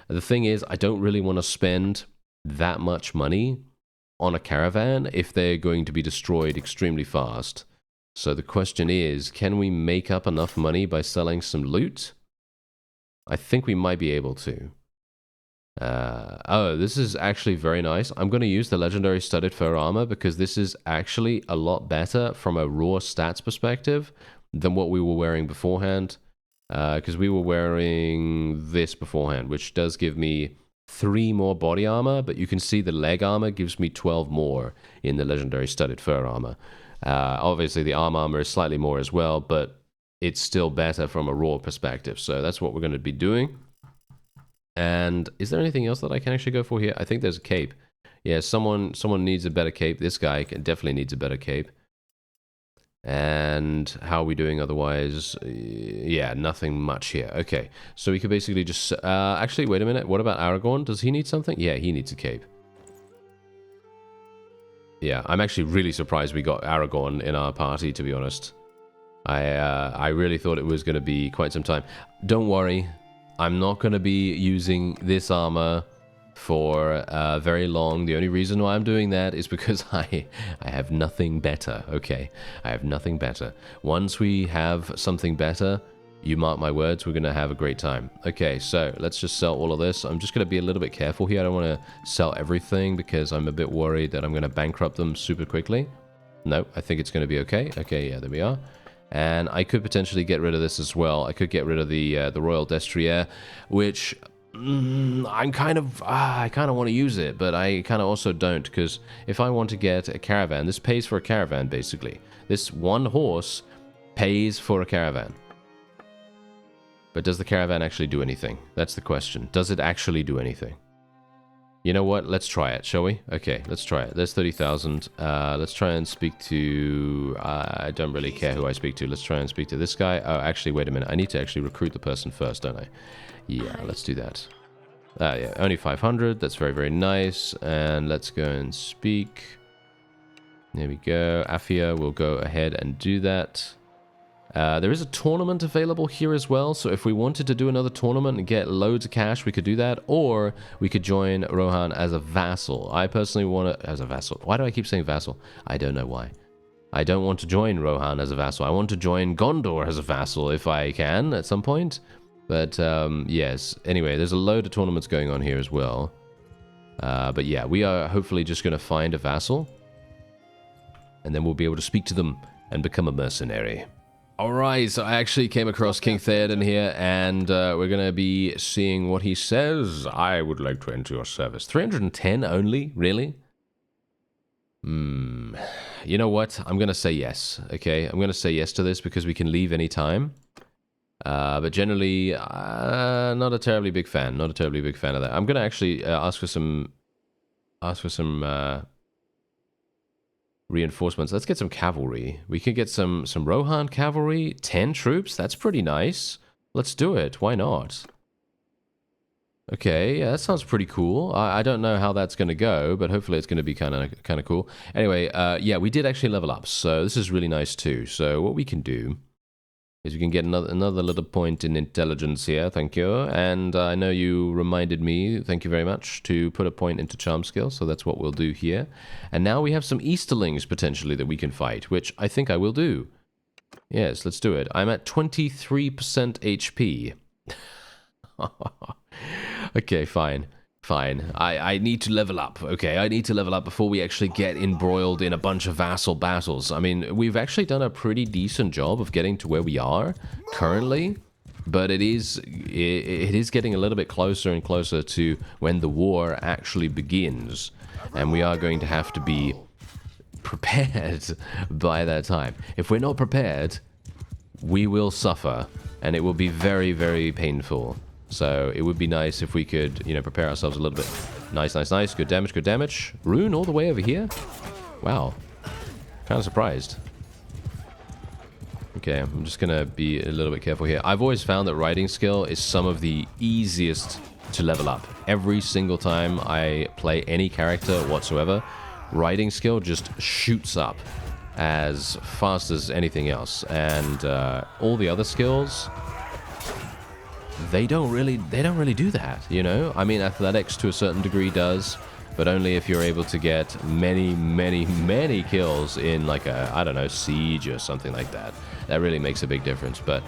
The thing is, I don't really want to spend that much money on a caravan if they're going to be destroyed extremely fast. So the question is, can we make up enough money by selling some loot? I think we might be able to. Oh, this is actually very nice. I'm going to use the legendary studded fur armor because this is actually a lot better from a raw stats perspective than what we were wearing beforehand. Because we were wearing this beforehand, which does give me 3 more body armor, but you can see the leg armor gives me 12 more in the legendary studded fur armor. Obviously, the arm armor is slightly more as well, but it's still better from a raw perspective. So that's what we're going to be doing. And is there anything else that I can actually go for here? I think there's a cape. Yeah, someone needs a better cape. This guy definitely needs a better cape. And how are we doing otherwise? Yeah, nothing much here. Okay, so we could basically just... actually, wait a minute. What about ARAGORN? Does he need something? Yeah, he needs a cape. Yeah, I'm actually really surprised we got ARAGORN in our party, to be honest. I really thought it was going to be quite some time. Don't worry. I'm not going to be using this armor for very long. The only reason why I'm doing that is because I have nothing better, okay? I have nothing better. Once we have something better, you mark my words, we're going to have a great time. Okay, so let's just sell all of this. I'm just going to be a little bit careful here. I don't want to sell everything because I'm a bit worried that I'm going to bankrupt them super quickly. No, I think it's going to be okay. Okay, yeah, there we are. And I could potentially get rid of this as well. I could get rid of the Royal Destrier, which I kind of want to use it, but I kind of also don't, because if I want to get a caravan, this pays for a caravan, basically. This one horse pays for a caravan. But does the caravan actually do anything? That's the question. Does it actually do anything? You know what? Let's try it, shall we? Okay, let's try it. There's 30,000. Let's try and speak to... I don't really care who I speak to. Let's try and speak to this guy. Oh, actually, wait a minute. I need to actually recruit the person first, don't I? Yeah, let's do that. Yeah, only 500. That's very, very nice. And let's go and speak. There we go. Afia will go ahead and do that. There is a tournament available here as well, so if we wanted to do another tournament and get loads of cash, we could do that, or we could join Rohan as a vassal. I personally want to... as a vassal. Why do I keep saying vassal? I don't know why. I don't want to join Rohan as a vassal. I want to join Gondor as a vassal if I can at some point. But, yes. Anyway, there's a load of tournaments going on here as well. But yeah, we are hopefully just going to find a vassal. And then we'll be able to speak to them and become a mercenary. Alright, so I actually came across King Theoden here, and we're going to be seeing what he says. I would like to enter your service. 310 only? Really? You know what? I'm going to say yes, okay? I'm going to say yes to this because we can leave any time. But generally, not a terribly big fan. Not a terribly big fan of that. I'm going to actually ask for some reinforcements. Let's get some cavalry. We could get some Rohan cavalry. 10 troops? That's pretty nice. Let's do it. Why not? Okay, yeah, that sounds pretty cool. I don't know how that's going to go, but hopefully it's going to be kind of cool. Anyway, yeah, we did actually level up, so this is really nice too. So what we can do Because we can get another little point in intelligence here, thank you. And I know you reminded me, thank you very much, to put a point into charm skill, so that's what we'll do here. And now we have some Easterlings, potentially, that we can fight, which I think I will do. Yes, let's do it. I'm at 23% HP. Okay, fine. Fine. I need to level up, okay? I need to level up before we actually get embroiled in a bunch of vassal battles. I mean, we've actually done a pretty decent job of getting to where we are currently, but it is getting a little bit closer and closer to when the war actually begins, and we are going to have to be prepared by that time. If we're not prepared, we will suffer, and it will be very, very painful. So it would be nice if we could, you know, prepare ourselves a little bit. Nice, nice, nice. Good damage, good damage. Rune all the way over here? Wow. Kind of surprised. Okay, I'm just going to be a little bit careful here. I've always found that riding skill is some of the easiest to level up. Every single time I play any character whatsoever, riding skill just shoots up as fast as anything else. And all the other skills... They don't really do that, you know? I mean, athletics to a certain degree does, but only if you're able to get many, many, many kills in like a, I don't know, siege or something like that. That really makes a big difference, but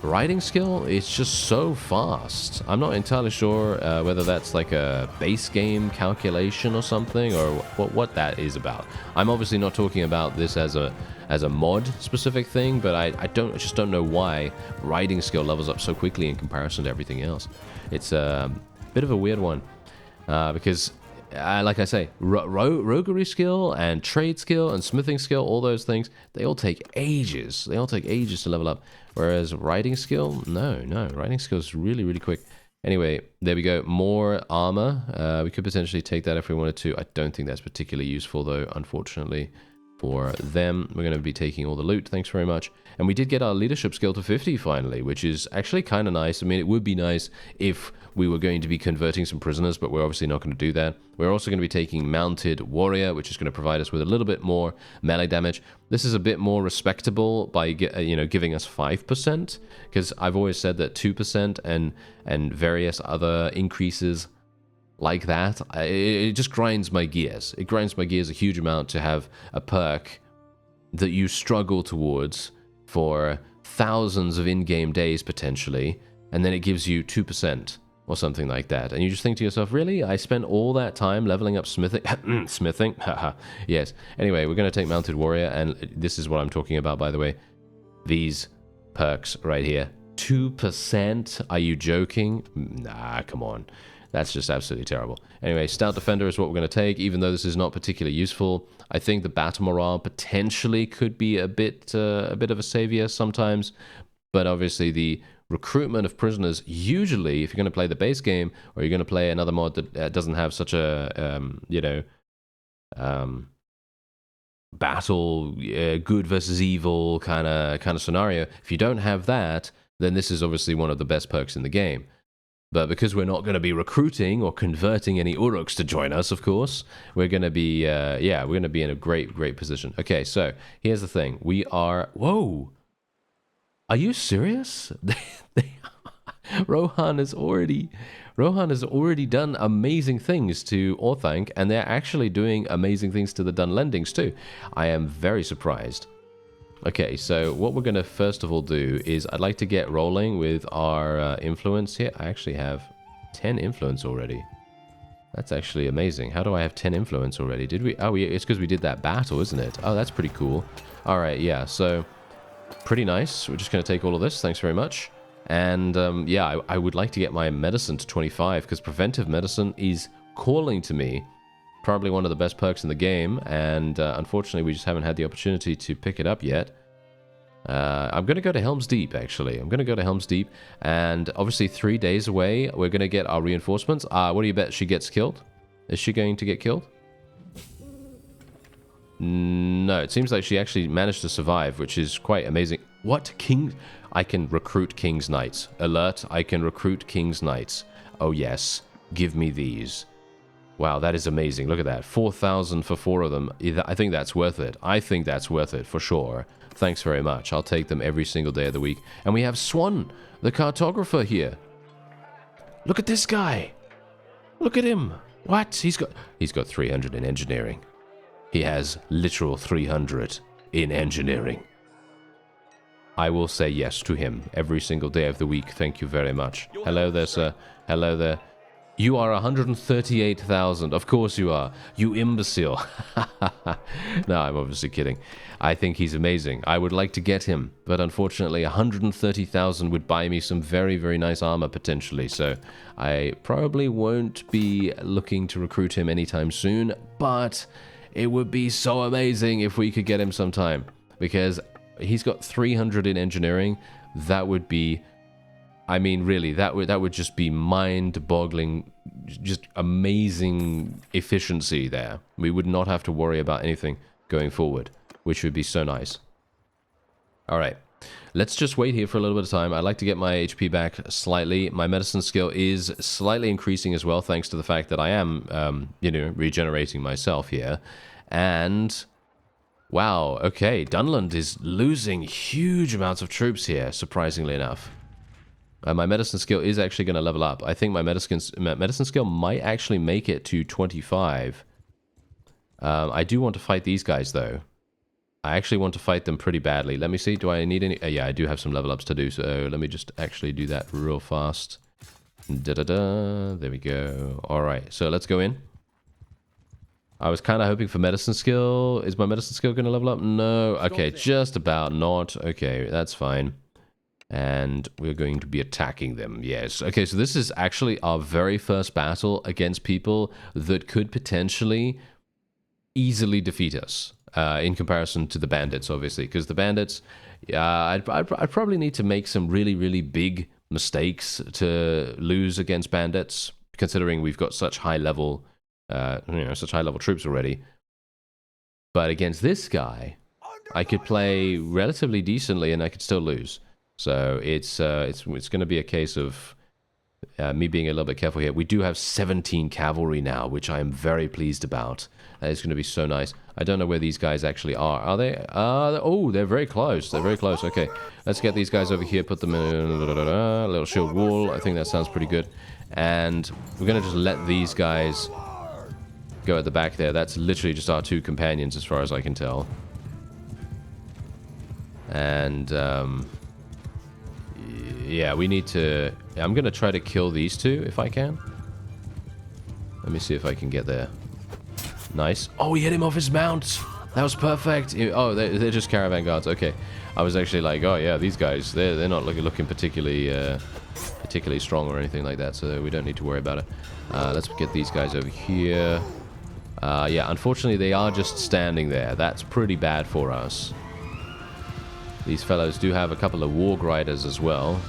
riding skill is just so fast. I'm not entirely sure whether that's like a base game calculation or something, or what that is about. I'm obviously not talking about this as a mod specific thing, but I just don't know why riding skill levels up so quickly in comparison to everything else. It's a bit of a weird one because like I say, roguery skill and trade skill and smithing skill, all those things, they all take ages. They all take ages to level up. Whereas riding skill, no, riding skill is really, really quick. Anyway, there we go. More armor. We could potentially take that if we wanted to. I don't think that's particularly useful, though, unfortunately, for them. We're going to be taking all the loot. Thanks very much. And we did get our leadership skill to 50 finally, which is actually kind of nice. I mean, it would be nice if we were going to be converting some prisoners, but we're obviously not going to do that. We're also going to be taking Mounted Warrior, which is going to provide us with a little bit more melee damage. This is a bit more respectable by, you know, giving us 5%, because I've always said that 2% and various other increases like that, it just grinds my gears. It grinds my gears a huge amount to have a perk that you struggle towards for thousands of in-game days potentially, and then it gives you 2% or something like that. And you just think to yourself, really? I spent all that time leveling up smithing? Smithing? Haha. Yes. Anyway, we're going to take Mounted Warrior, and this is what I'm talking about, by the way. These perks right here. 2%? Are you joking? Nah, come on. That's just absolutely terrible. Anyway, Stout Defender is what we're going to take, even though this is not particularly useful. I think the battle morale potentially could be a bit of a savior sometimes, but obviously the recruitment of prisoners, usually, if you're going to play the base game, or you're going to play another mod that doesn't have such a, you know, battle, good versus evil kind of scenario, if you don't have that, then this is obviously one of the best perks in the game. But because we're not going to be recruiting or converting any Uruks to join us, of course, we're going to be, yeah, we're going to be in a great position. Okay, so here's the thing. We are... Whoa! Are you serious? Rohan has already done amazing things to Orthanc, and they're actually doing amazing things to the Dunlendings too. I am very surprised. Okay, so what we're going to first of all do is I'd like to get rolling with our influence here. I actually have 10 influence already. That's actually amazing. How do I have 10 influence already? Did we? Oh, it's because we did that battle, isn't it? Oh, that's pretty cool. All right, yeah, so pretty nice. We're just going to take all of this. Thanks very much. And yeah, I would like to get my medicine to 25 because preventive medicine is calling to me. Probably one of the best perks in the game, and unfortunately we just haven't had the opportunity to pick it up yet. I'm going to go to Helm's Deep, actually. I'm going to go to Helm's Deep, and obviously 3 days away, we're going to get our reinforcements. What do you bet she gets killed? Is she going to get killed? No, it seems like she actually managed to survive, which is quite amazing. What? King? I can recruit King's Knights. Alert, I can recruit King's Knights. Oh yes, give me these. Wow, that is amazing. Look at that. 4,000 for 4 of them. I think that's worth it. I think that's worth it, for sure. Thanks very much. I'll take them every single day of the week. And we have Swan, the cartographer here. Look at this guy. Look at him. What? He's got 300 in engineering. He has literal 300 in engineering. I will say yes to him every single day of the week. Thank you very much. Hello there, sir. Hello there. You are 138,000. Of course you are. You imbecile. No, I'm obviously kidding. I think he's amazing. I would like to get him, but unfortunately 130,000 would buy me some very, very nice armor potentially, so I probably won't be looking to recruit him anytime soon, but it would be so amazing if we could get him sometime, because he's got 300 in engineering. That would be... I mean, really, that would just be mind-boggling, just amazing efficiency there. We would not have to worry about anything going forward, which would be so nice. All right, let's just wait here for a little bit of time. I'd like to get my HP back slightly. My medicine skill is slightly increasing as well, thanks to the fact that I am, you know, regenerating myself here. And... wow, okay, Dunland is losing huge amounts of troops here, surprisingly enough. My medicine skill is actually going to level up. I think my medicine skill might actually make it to 25. I do want to fight these guys, though. I actually want to fight them pretty badly. Let me see. Do I need any... yeah, I do have some level ups to do, so let me just actually do that real fast. Da-da-da. There we go. All right, so let's go in. I was kind of hoping for medicine skill. Is my medicine skill going to level up? No. Okay, just about not. Okay, that's fine. And we're going to be attacking them, yes. Okay, so this is actually our very first battle against people that could potentially easily defeat us, in comparison to the bandits, obviously. Because the bandits, I'd probably need to make some really, really big mistakes to lose against bandits, considering we've got such high level, you know, such high level troops already. But against this guy, I could play relatively decently and I could still lose. So it's going to be a case of me being a little bit careful here. We do have 17 cavalry now, which I am very pleased about. That is going to be so nice. I don't know where these guys actually are. Are they? Oh, they're very close. They're very close. Okay, let's get these guys over here, put them in a little shield wall. I think that sounds pretty good. And we're going to just let these guys go at the back there. That's literally just our 2 companions as far as I can tell. And... yeah, we need to... I'm going to try to kill these 2 if I can. Let me see if I can get there. Nice. Oh, he hit him off his mount. That was perfect. Oh, they're just caravan guards. Okay. I was actually like, oh yeah, these guys, they're not looking particularly strong or anything like that, so we don't need to worry about it. Let's get these guys over here. Yeah, unfortunately, they are just standing there. That's pretty bad for us. These fellows do have a couple of warg riders as well.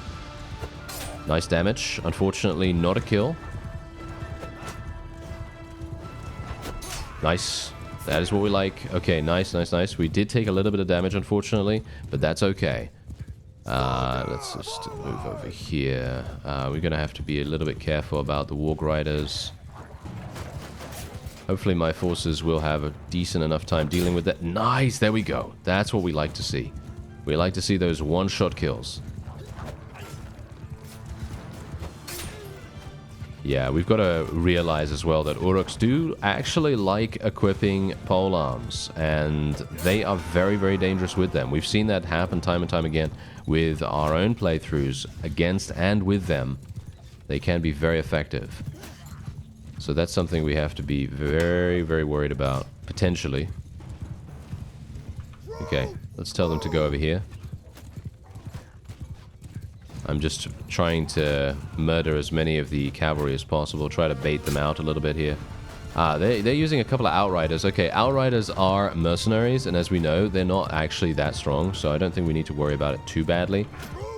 Nice damage. Unfortunately, not a kill. Nice. That is what we like. Okay, nice, nice, nice. We did take a little bit of damage, unfortunately, but that's okay. Let's just move over here. We're going to have to be a little bit careful about the warg riders. Hopefully my forces will have a decent enough time dealing with that. Nice, there we go. That's what we like to see. We like to see those one-shot kills. Yeah, we've got to realize as well that Uruks do actually like equipping pole arms, and they are very, very dangerous with them. We've seen that happen time and time again with our own playthroughs, against and with them. They can be very effective. So that's something we have to be very, very worried about, potentially. Okay, let's tell them to go over here. I'm just trying to murder as many of the cavalry as possible, try to bait them out a little bit here. They're using a couple of outriders. Okay, outriders are mercenaries, and as we know, they're not actually that strong, so I don't think we need to worry about it too badly.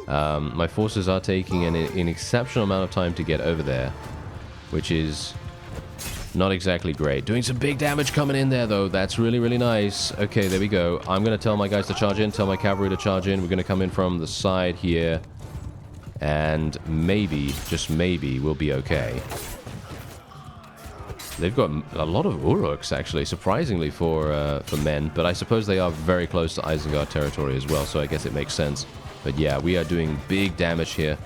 My forces are taking an exceptional amount of time to get over there, which is not exactly great. Doing some big damage coming in there, though. That's really, really nice. Okay, there we go. I'm going to tell my guys to charge in, tell my cavalry to charge in. We're going to come in from the side here. And maybe, just maybe, we'll be okay. they've got a lot of Uruks, actually, surprisingly for men. But I suppose they are very close to Isengard territory as well, so I guess it makes sense. But yeah, we are doing big damage here.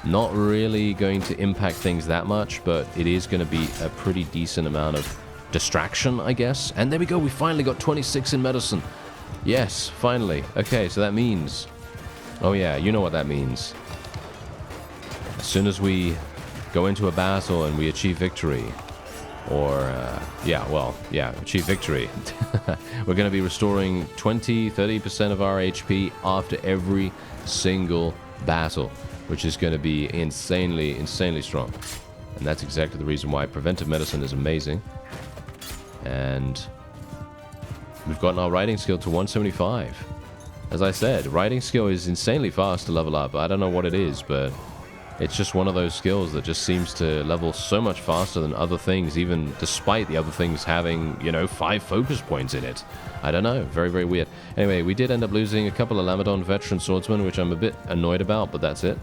Not really going to impact things that much, but it is going to be a pretty decent amount of distraction, I guess. And there we go, we finally got 26 in medicine. Yes, finally. Okay, so that means... Oh yeah, you know what that means. As soon as we go into a battle and we achieve victory, or, achieve victory, we're going to be restoring 20-30% of our HP after every single battle, which is going to be insanely, insanely strong. And that's exactly the reason why preventive medicine is amazing. And we've gotten our riding skill to 175. As I said, riding skill is insanely fast to level up. I don't know what it is, but it's just one of those skills that just seems to level so much faster than other things, even despite the other things having, 5 focus points in it. I don't know. Very, very weird. Anyway, we did end up losing a couple of Lamadon veteran swordsmen, which I'm a bit annoyed about, but that's it,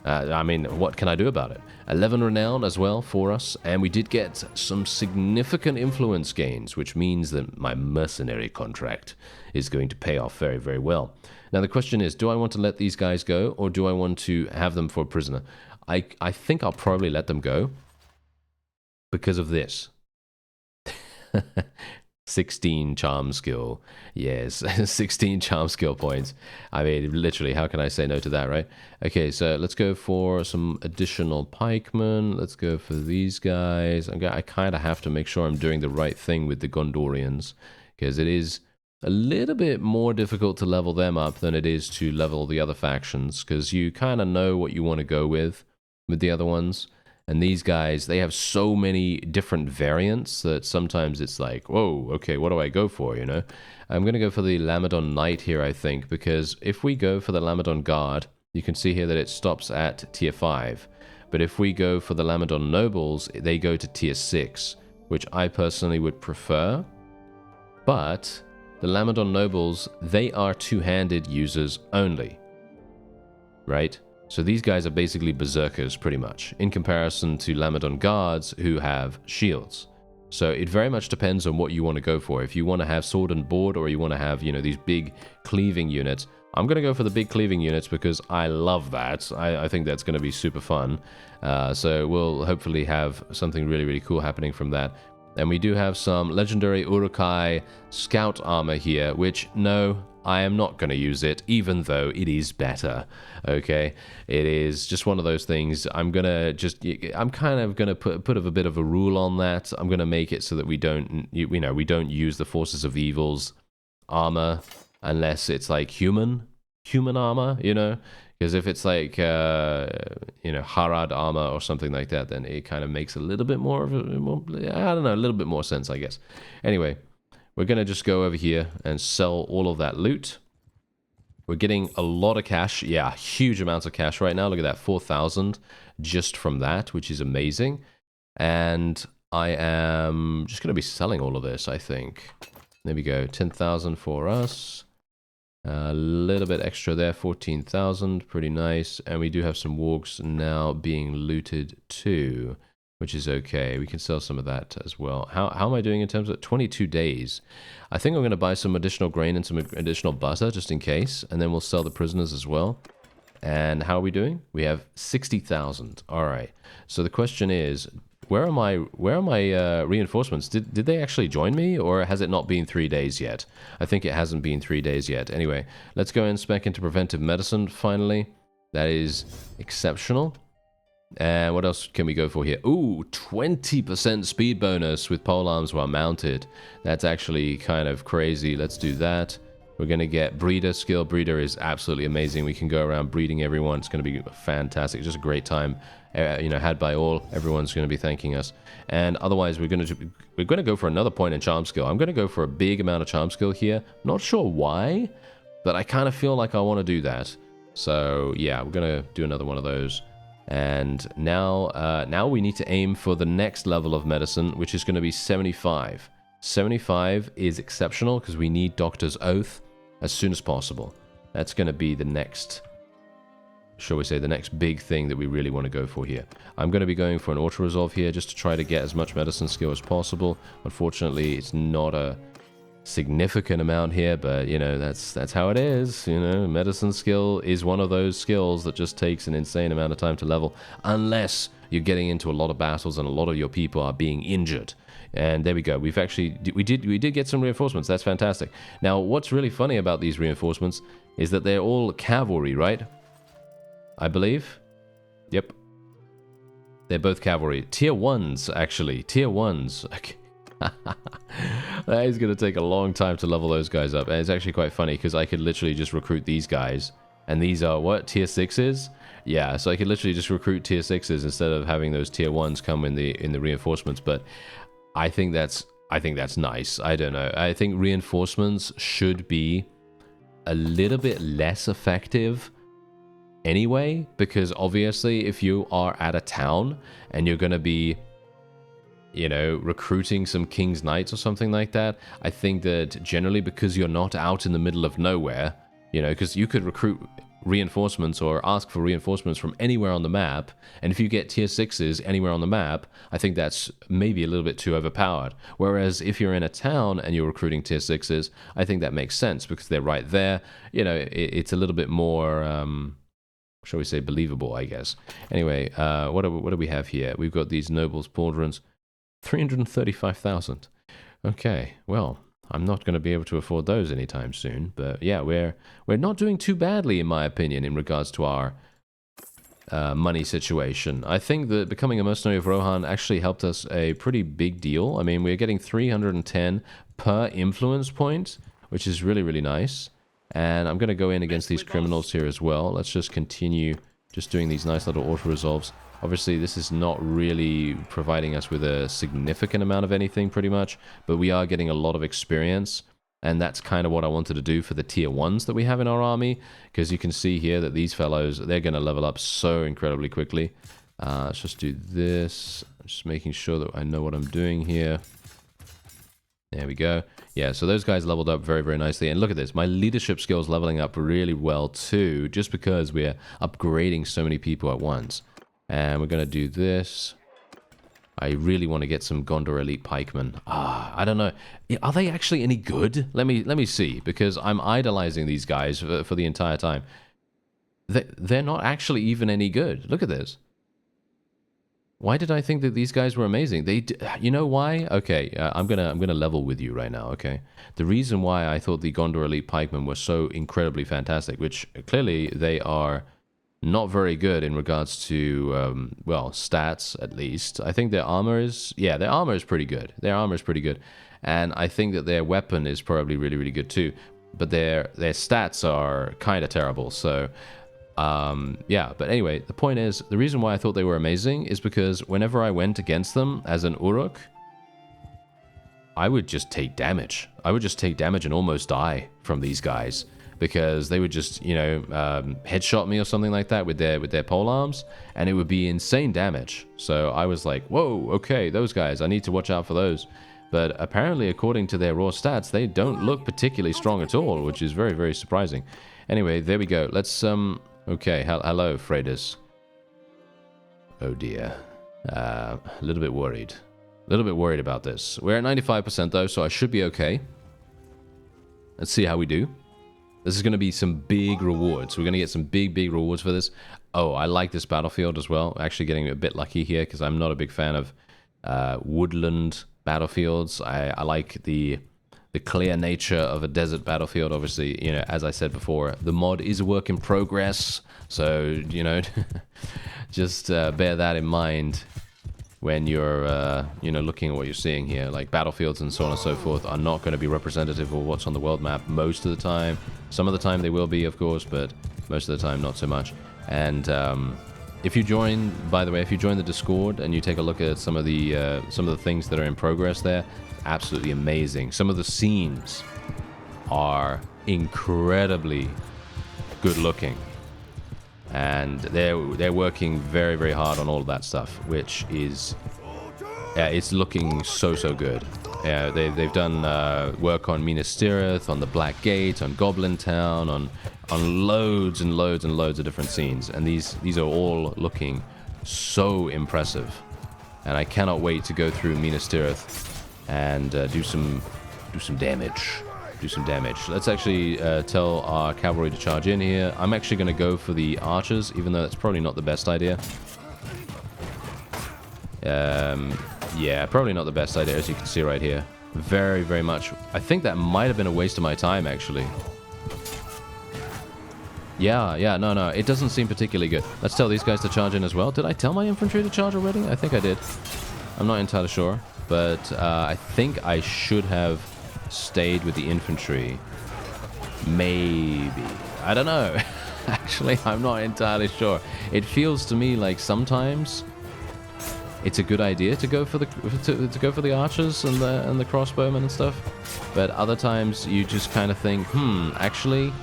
I mean, what can I do about it? 11 renown as well for us, and we did get some significant influence gains, which means that my mercenary contract is going to pay off very, very well. Now, the question is, do I want to let these guys go, or do I want to have them for a prisoner? I think I'll probably let them go because of this. 16 charm skill. Yes, 16 charm skill points. I mean, literally, how can I say no to that, right? Okay, so let's go for some additional pikemen. Let's go for these guys. I kind of have to make sure I'm doing the right thing with the Gondorians, because it is a little bit more difficult to level them up than it is to level the other factions, because you kind of know what you want to go with the other ones. And these guys, they have so many different variants that sometimes it's like, whoa, okay, what do I go for, I'm going to go for the Lamadon Knight here, I think, because if we go for the Lamadon Guard, you can see here that it stops at tier 5. But if we go for the Lamadon Nobles, they go to tier 6, which I personally would prefer. But the Lamadon Nobles, they are two-handed users only, right? So these guys are basically berserkers, pretty much, in comparison to Lamadon Guards, who have shields. So it very much depends on what you want to go for. If you want to have sword and board, or you want to have, these big cleaving units, I'm going to go for the big cleaving units because I love that. I think that's going to be super fun. So we'll hopefully have something really, really cool happening from that. And we do have some legendary Urukai scout armor here, which, no, I am not going to use it, even though it is better, okay? It is just one of those things. I'm kind of going to put a bit of a rule on that. I'm going to make it so that we don't use the Forces of Evil's armor unless it's like human armor, Because if it's like, Harad armor or something like that, then it kind of makes a little bit more of a little bit more sense, I guess. Anyway, we're going to just go over here and sell all of that loot. We're getting a lot of cash. Yeah, huge amounts of cash right now. Look at that, 4,000 just from that, which is amazing. And I am just going to be selling all of this, I think. There we go, 10,000 for us. A little bit extra there, 14,000, pretty nice. And we do have some wargs now being looted too, which is okay. We can sell some of that as well. How am I doing in terms of 22 days? I think I'm going to buy some additional grain and some additional butter just in case, and then we'll sell the prisoners as well. And how are we doing? We have 60,000. All right. So the question is, where are my reinforcements? Did they actually join me, or has it not been 3 days yet? I think it hasn't been 3 days yet. Anyway, let's go and spec into preventive medicine finally. That is exceptional. And what else can we go for here? Ooh, 20% speed bonus with polearms while mounted. That's actually kind of crazy. Let's do that. We're going to get breeder skill. Breeder is absolutely amazing. We can go around breeding everyone. It's going to be fantastic. Just a great time, had by all. Everyone's going to be thanking us. And otherwise, we're going to go for another point in charm skill. I'm going to go for a big amount of charm skill here. Not sure why, but I kind of feel like I want to do that. So yeah, we're going to do another one of those. And now we need to aim for the next level of medicine, which is going to be 75. 75 is exceptional because we need Doctor's Oath as soon as possible. That's going to be the next shall we say, the next big thing that we really want to go for here. I'm going to be going for an auto-resolve here just to try to get as much medicine skill as possible. Unfortunately, it's not a significant amount here, but, you know, that's how it is. You know, medicine skill is one of those skills that just takes an insane amount of time to level, unless you're getting into a lot of battles and a lot of your people are being injured. And there we go. We did get some reinforcements. That's fantastic. Now, what's really funny about these reinforcements is that they're all cavalry, right? I believe. Yep. They're both cavalry. Tier 1s, actually. Tier 1s. Okay. That is going to take a long time to level those guys up. And it's actually quite funny because I could literally just recruit these guys. And these are, what, tier 6s? Yeah, so I could literally just recruit tier 6s instead of having those tier 1s come in the reinforcements. But I think that's nice. I don't know. I think reinforcements should be a little bit less effective anyway, because obviously if you are at a town and you're going to be, you know, recruiting some King's Knights or something like that, I think that generally, because you're not out in the middle of nowhere, you know, because you could recruit reinforcements or ask for reinforcements from anywhere on the map, and if you get tier 6s anywhere on the map, I think that's maybe a little bit too overpowered. Whereas if you're in a town and you're recruiting tier 6s, I think that makes sense because they're right there. You know, it's a little bit more, shall we say, believable, I guess. Anyway, what do we have here? We've got these nobles, pauldrons, 335,000. Okay, well, I'm not going to be able to afford those anytime soon, but yeah, we're not doing too badly, in my opinion, in regards to our money situation. I think that becoming a mercenary of Rohan actually helped us a pretty big deal. I mean, we're getting 310 per influence point, which is really, really nice. And I'm going to go in against these criminals here as well. Let's just continue just doing these nice little auto-resolves. Obviously, this is not really providing us with a significant amount of anything, pretty much. But we are getting a lot of experience. And that's kind of what I wanted to do for the tier 1s that we have in our army. Because you can see here that these fellows, they're going to level up so incredibly quickly. Let's just do this. Just making sure that I know what I'm doing here. There we go. Yeah, so those guys leveled up very, very nicely. And look at this. My leadership skills leveling up really well too, just because we're upgrading so many people at once. And we're going to do this. I really want to get some Gondor Elite Pikemen. I don't know. Are they actually any good? Let me see, because I'm idolizing these guys for the entire time. They're not actually even any good. Look at this. Why did I think that these guys were amazing? You know why? Okay, I'm gonna level with you right now. Okay, the reason why I thought the Gondor Elite Pikemen were so incredibly fantastic, which clearly they are not very good in regards to well, stats at least. I think their armor is their armor is pretty good. Their armor is pretty good, and I think that their weapon is probably really, really good too. But their stats are kind of terrible. So. Yeah, but anyway, the point is, the reason why I thought they were amazing is because whenever I went against them as an Uruk, I would just take damage. I would just take damage and almost die from these guys because they would just, you know, headshot me or something like that with their polearms, and it would be insane damage. So I was like, whoa, okay, those guys, I need to watch out for those. But apparently, according to their raw stats, they don't look particularly strong at all, which is very, very surprising. Anyway, there we go. Let's, okay, hello, Freydis. Oh dear. A little bit worried. A little bit worried about this. We're at 95% though, so I should be okay. Let's see how we do. This is going to be some big rewards. We're going to get some big, big rewards for this. Oh, I like this battlefield as well. Actually getting a bit lucky here because I'm not a big fan of woodland battlefields. I like the clear nature of a desert battlefield. Obviously, you know, as I said before, the mod is a work in progress. So, you know, just bear that in mind when you're, you know, looking at what you're seeing here. Like battlefields and so on and so forth are not going to be representative of what's on the world map most of the time. Some of the time they will be, of course, but most of the time not so much. And if you join, by the way, if you join the Discord and you take a look at some of the things that are in progress there, absolutely amazing. Some of the scenes are incredibly good looking, and they're working very, very hard on all of that stuff, which is it's looking so good. Yeah, they've done work on Minas Tirith, on the Black Gate, on Goblin Town, on loads and loads and loads of different scenes, and these are all looking so impressive. And I cannot wait to go through Minas Tirith and do some damage. Do some damage. Let's actually tell our cavalry to charge in here. I'm actually going to go for the archers, even though that's probably not the best idea. Yeah, probably not the best idea, as you can see right here. Very, very much. I think that might have been a waste of my time, actually. Yeah, no, it doesn't seem particularly good. Let's tell these guys to charge in as well. Did I tell my infantry to charge already? I think I did. I'm not entirely sure, but I think I should have stayed with the infantry. Maybe. I don't know. Actually, I'm not entirely sure. It feels to me like sometimes it's a good idea to go for the archers and the crossbowmen and stuff, but other times you just kind of think, actually,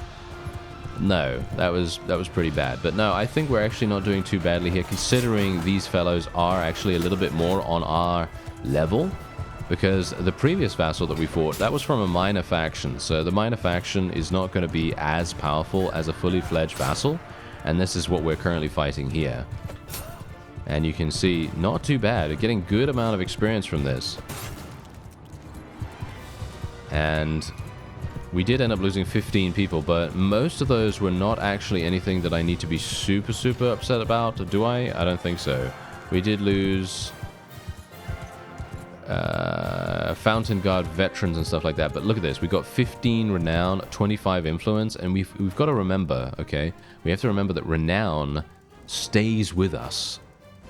no, that was pretty bad. But no, I think we're actually not doing too badly here, considering these fellows are actually a little bit more on our level. Because the previous vassal that we fought, that was from a minor faction. So the minor faction is not going to be as powerful as a fully fledged vassal. And this is what we're currently fighting here. And you can see, not too bad. We're getting good amount of experience from this. And we did end up losing 15 people, but most of those were not actually anything that I need to be super, super upset about. Do I? I don't think so. We did lose Fountain Guard veterans and stuff like that, but look at this. We got 15 renown, 25 influence, and we've got to remember, okay, we have to remember that renown stays with us.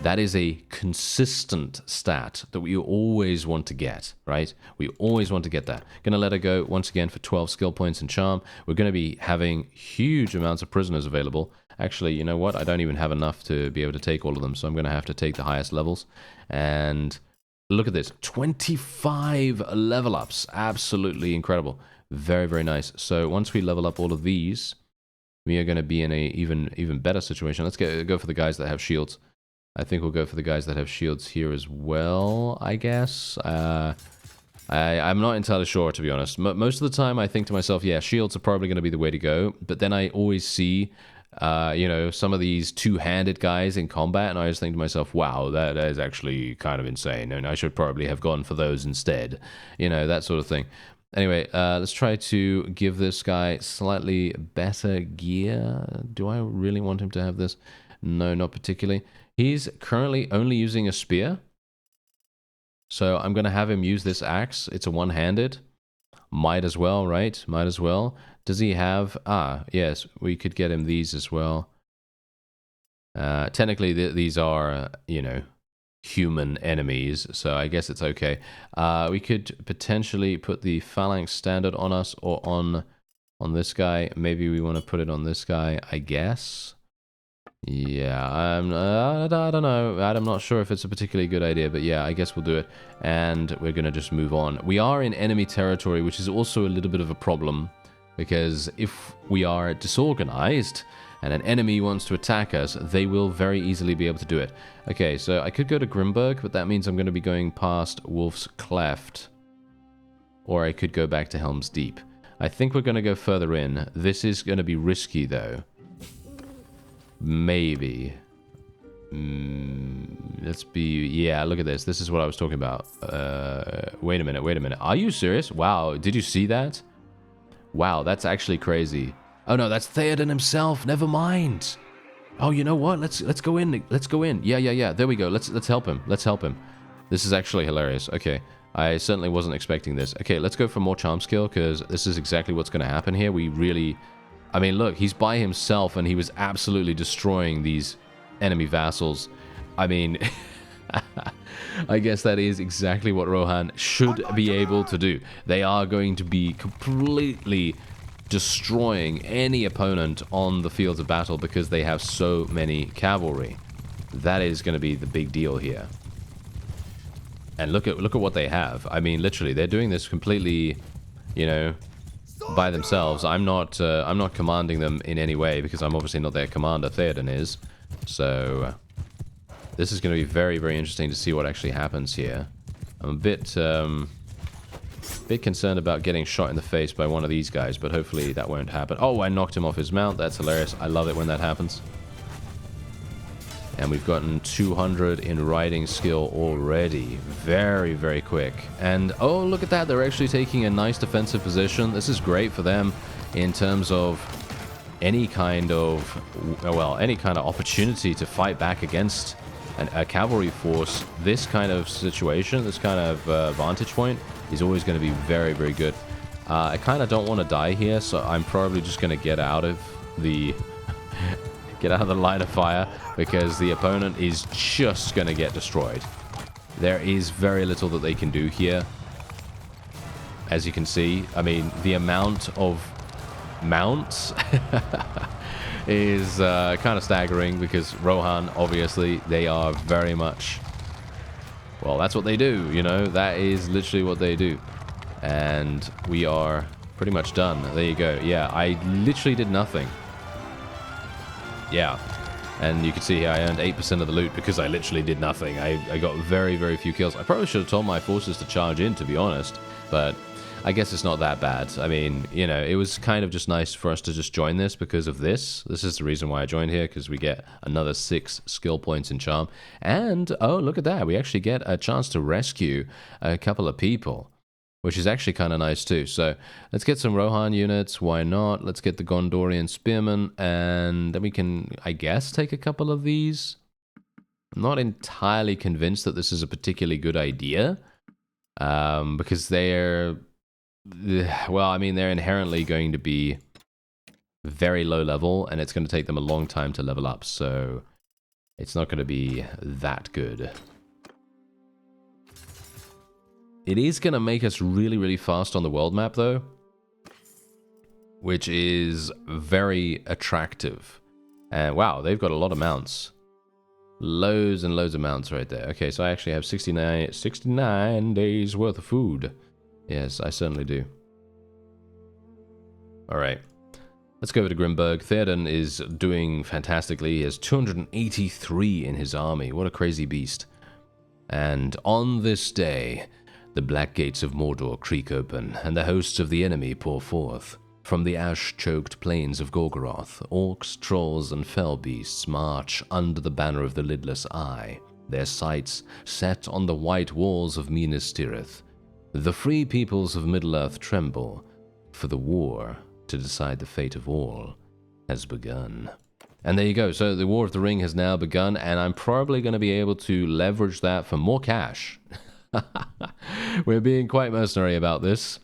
That is a consistent stat that we always want to get, right? We always want to get that. Gonna let her go once again for 12 skill points and charm. We're gonna be having huge amounts of prisoners available. Actually, you know what? I don't even have enough to be able to take all of them, so I'm gonna have to take the highest levels. And look at this, 25 level ups. Absolutely incredible. Very, very nice. So once we level up all of these, we are going to be in a even better situation. Let's go for the guys that have shields. I think we'll go for the guys that have shields here as well, I guess. I'm not entirely sure, to be honest. Most of the time, I think to myself, yeah, shields are probably going to be the way to go. But then I always see some of these two-handed guys in combat, and I just think to myself, wow, that is actually kind of insane, and I should probably have gone for those instead. That sort of thing. Anyway, let's try to give this guy slightly better gear. Do I really want him to have this? No, not particularly. He's currently only using a spear, so I'm going to have him use this axe. It's a one-handed. Might as well, right? Might as well. Does he have... yes, we could get him these as well. Technically, these are, human enemies, so I guess it's okay. We could potentially put the phalanx standard on us or on this guy. Maybe we want to put it on this guy, I guess. Yeah, I don't know. I'm not sure if it's a particularly good idea, but yeah, I guess we'll do it. And we're going to just move on. We are in enemy territory, which is also a little bit of a problem. Because if we are disorganized and an enemy wants to attack us, they will very easily be able to do it. Okay, so I could go to Grimberg, but that means I'm going to be going past Wolf's Cleft. Or I could go back to Helm's Deep. I think we're going to go further in. This is going to be risky, though. Maybe. Let's be... Yeah, look at this. This is what I was talking about. Wait a minute. Are you serious? Wow, did you see that? Wow, that's actually crazy. Oh no, that's Theoden himself. Never mind. Oh, you know what? Let's go in. Let's go in. Yeah. There we go. Let's help him. Let's help him. This is actually hilarious. Okay, I certainly wasn't expecting this. Okay, let's go for more charm skill, because this is exactly what's going to happen here. We really... I mean, look, he's by himself, and he was absolutely destroying these enemy vassals. I mean, I guess that is exactly what Rohan should be able to do. They are going to be completely destroying any opponent on the fields of battle because they have so many cavalry. That is going to be the big deal here. And look at what they have. I mean, literally, they're doing this completely, by themselves. I'm not commanding them in any way, because I'm obviously not their commander. Theoden is. So this is going to be very, very interesting to see what actually happens here. I'm a bit Bit concerned about getting shot in the face by one of these guys, but hopefully that won't happen. Oh, I knocked him off his mount. That's hilarious. I love it when that happens. And we've gotten 200 in riding skill already. Very, very quick. And, oh, look at that. They're actually taking a nice defensive position. This is great for them in terms of any kind of, well, any kind of opportunity to fight back against a cavalry force. This kind of situation, this kind of vantage point is always going to be very, very good. I kind of don't want to die here, so I'm probably just going to get out of the get out of the line of fire, because the opponent is just going to get destroyed. There is very little that they can do here. As you can see, I mean, the amount of mounts is kind of staggering, because Rohan, obviously, they are very much... Well, that's what they do, you know? That is literally what they do. And we are pretty much done. There you go. Yeah, I literally did nothing. Yeah. And you can see here I earned 8% of the loot because I literally did nothing. I got very, very few kills. I probably should have told my forces to charge in, to be honest. But I guess it's not that bad. I mean, you know, it was kind of just nice for us to just join this because of this. This is the reason why I joined here, because we get another 6 skill points in charm. And, oh, look at that. We actually get a chance to rescue a couple of people, which is actually kind of nice too. So let's get some Rohan units. Why not? Let's get the Gondorian Spearmen, and then we can, I guess, take a couple of these. I'm not entirely convinced that this is a particularly good idea, because they're, well, I mean, they're inherently going to be very low level, and it's going to take them a long time to level up, so it's not going to be that good. It is going to make us really, really fast on the world map, though, which is very attractive. And wow, they've got a lot of mounts. Loads and loads of mounts right there. Okay, so I actually have 69 days worth of food. Yes, I certainly do. All right. Let's go over to Grimberg. Theoden is doing fantastically. He has 283 in his army. What a crazy beast. And on this day, the black gates of Mordor creak open, and the hosts of the enemy pour forth. From the ash-choked plains of Gorgoroth, orcs, trolls, and fell beasts march under the banner of the Lidless Eye, their sights set on the white walls of Minas Tirith. The free peoples of Middle-earth tremble, for the war to decide the fate of all has begun. And there you go. So the War of the Ring has now begun, and I'm probably going to be able to leverage that for more cash. We're being quite mercenary about this,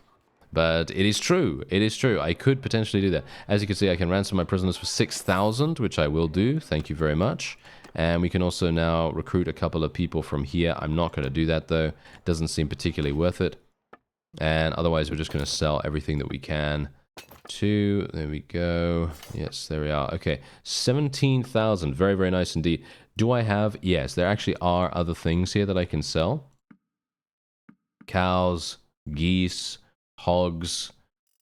but it is true. It is true. I could potentially do that. As you can see, I can ransom my prisoners for 6,000, which I will do. Thank you very much. And we can also now recruit a couple of people from here. I'm not going to do that, though. Doesn't seem particularly worth it. And otherwise, we're just going to sell everything that we can. There we go. Yes, there we are. Okay, 17,000. Very, very nice indeed. Do I have... Yes, there actually are other things here that I can sell. Cows, geese, hogs.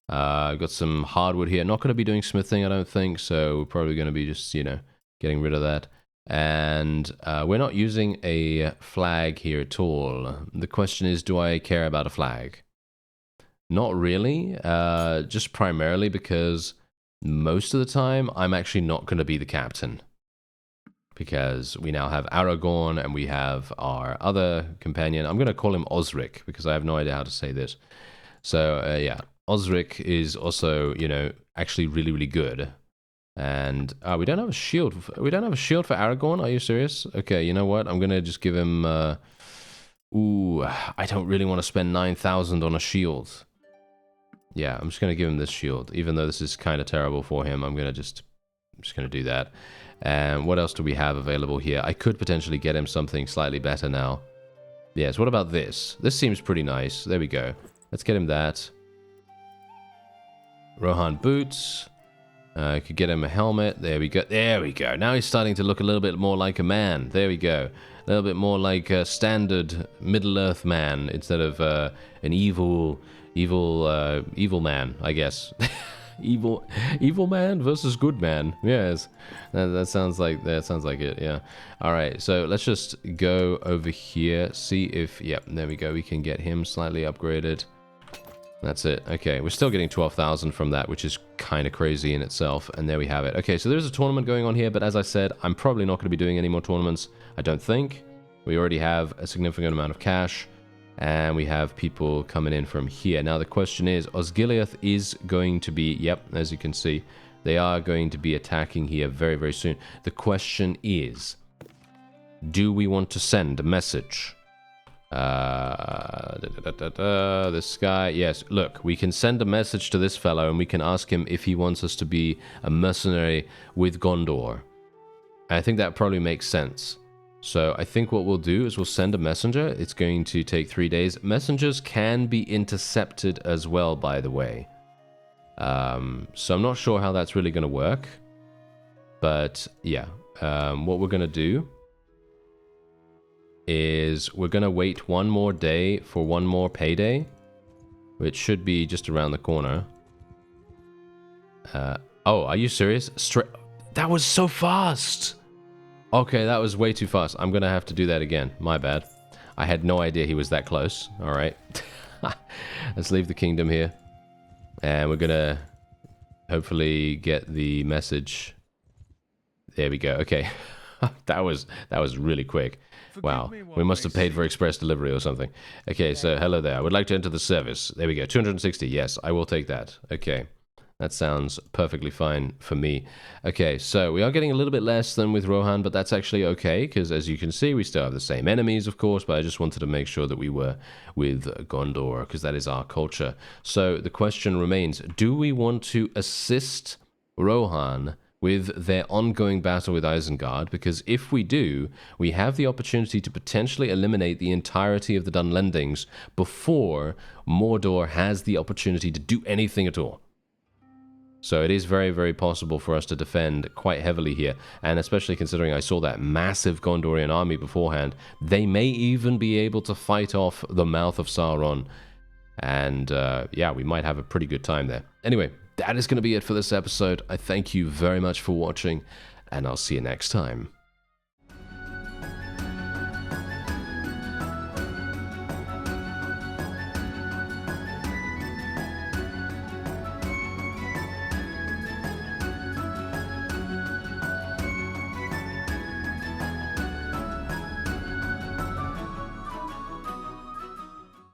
I've got some hardwood here. Not going to be doing smithing, I don't think, so we're probably going to be just, you know, getting rid of that. And we're not using a flag here at all. The question is, do I care about a flag? Not really, just primarily because most of the time I'm actually not going to be the captain. Because we now have Aragorn and we have our other companion. I'm going to call him Osric because I have no idea how to say this. So, yeah, Osric is also, you know, actually really, really good. And we don't have a shield. We don't have a shield for Aragorn. Are you serious? Okay, you know what? I'm going to just give him... Ooh, I don't really want to spend 9,000 on a shield. Yeah, I'm just going to give him this shield. Even though this is kind of terrible for him, I'm just going to do that. And what else do we have available here? I could potentially get him something slightly better now. Yes, what about this? This seems pretty nice. There we go. Let's get him that. Rohan boots. I could get him a helmet. There we go. There we go. Now he's starting to look a little bit more like a man. There we go. A little bit more like a standard Middle-earth man instead of an evil man, I guess. evil man versus good man. Yes, that sounds like it. Yeah. All right. So let's just go over here, see if. Yep. There we go. We can get him slightly upgraded. That's it. Okay, we're still getting 12,000 from that, which is kind of crazy in itself. And there we have it. Okay, so there's a tournament going on here, but as I said, I'm probably not going to be doing any more tournaments. I don't think. We already have a significant amount of cash, and we have people coming in from here. Now the question is, Osgiliath is going to be, yep, as you can see, they are going to be attacking here very, very soon. The question is, do we want to send a message? This guy, yes, look, we can send a message to this fellow and we can ask him if he wants us to be a mercenary with Gondor. I think that probably makes sense. So I think what we'll do is we'll send a messenger. It's going to take 3 days. Messengers can be intercepted as well, by the way. So I'm not sure how that's really going to work. But yeah, what we're going to do is we're going to wait one more day for one more payday, which should be just around the corner. Oh, are you serious? That was so fast! Okay, that was way too fast. I'm going to have to do that again. My bad. I had no idea he was that close. Alright. Let's leave the kingdom here. And we're going to hopefully get the message. There we go. Okay. that was really quick. Wow, we must have paid for express delivery or something. Okay, so hello there. I would like to enter the service. There we go, 260. Yes, I will take that. Okay, that sounds perfectly fine for me. Okay, so we are getting a little bit less than with Rohan, but that's actually okay, because as you can see, we still have the same enemies, of course, but I just wanted to make sure that we were with Gondor, because that is our culture. So the question remains, do we want to assist Rohan with their ongoing battle with Isengard? Because if we do, we have the opportunity to potentially eliminate the entirety of the Dunlendings before Mordor has the opportunity to do anything at all. So it is very, very possible for us to defend quite heavily here, and especially considering I saw that massive Gondorian army beforehand, they may even be able to fight off the mouth of Sauron, and yeah, we might have a pretty good time there. Anyway, that is going to be it for this episode. I thank you very much for watching, and I'll see you next time.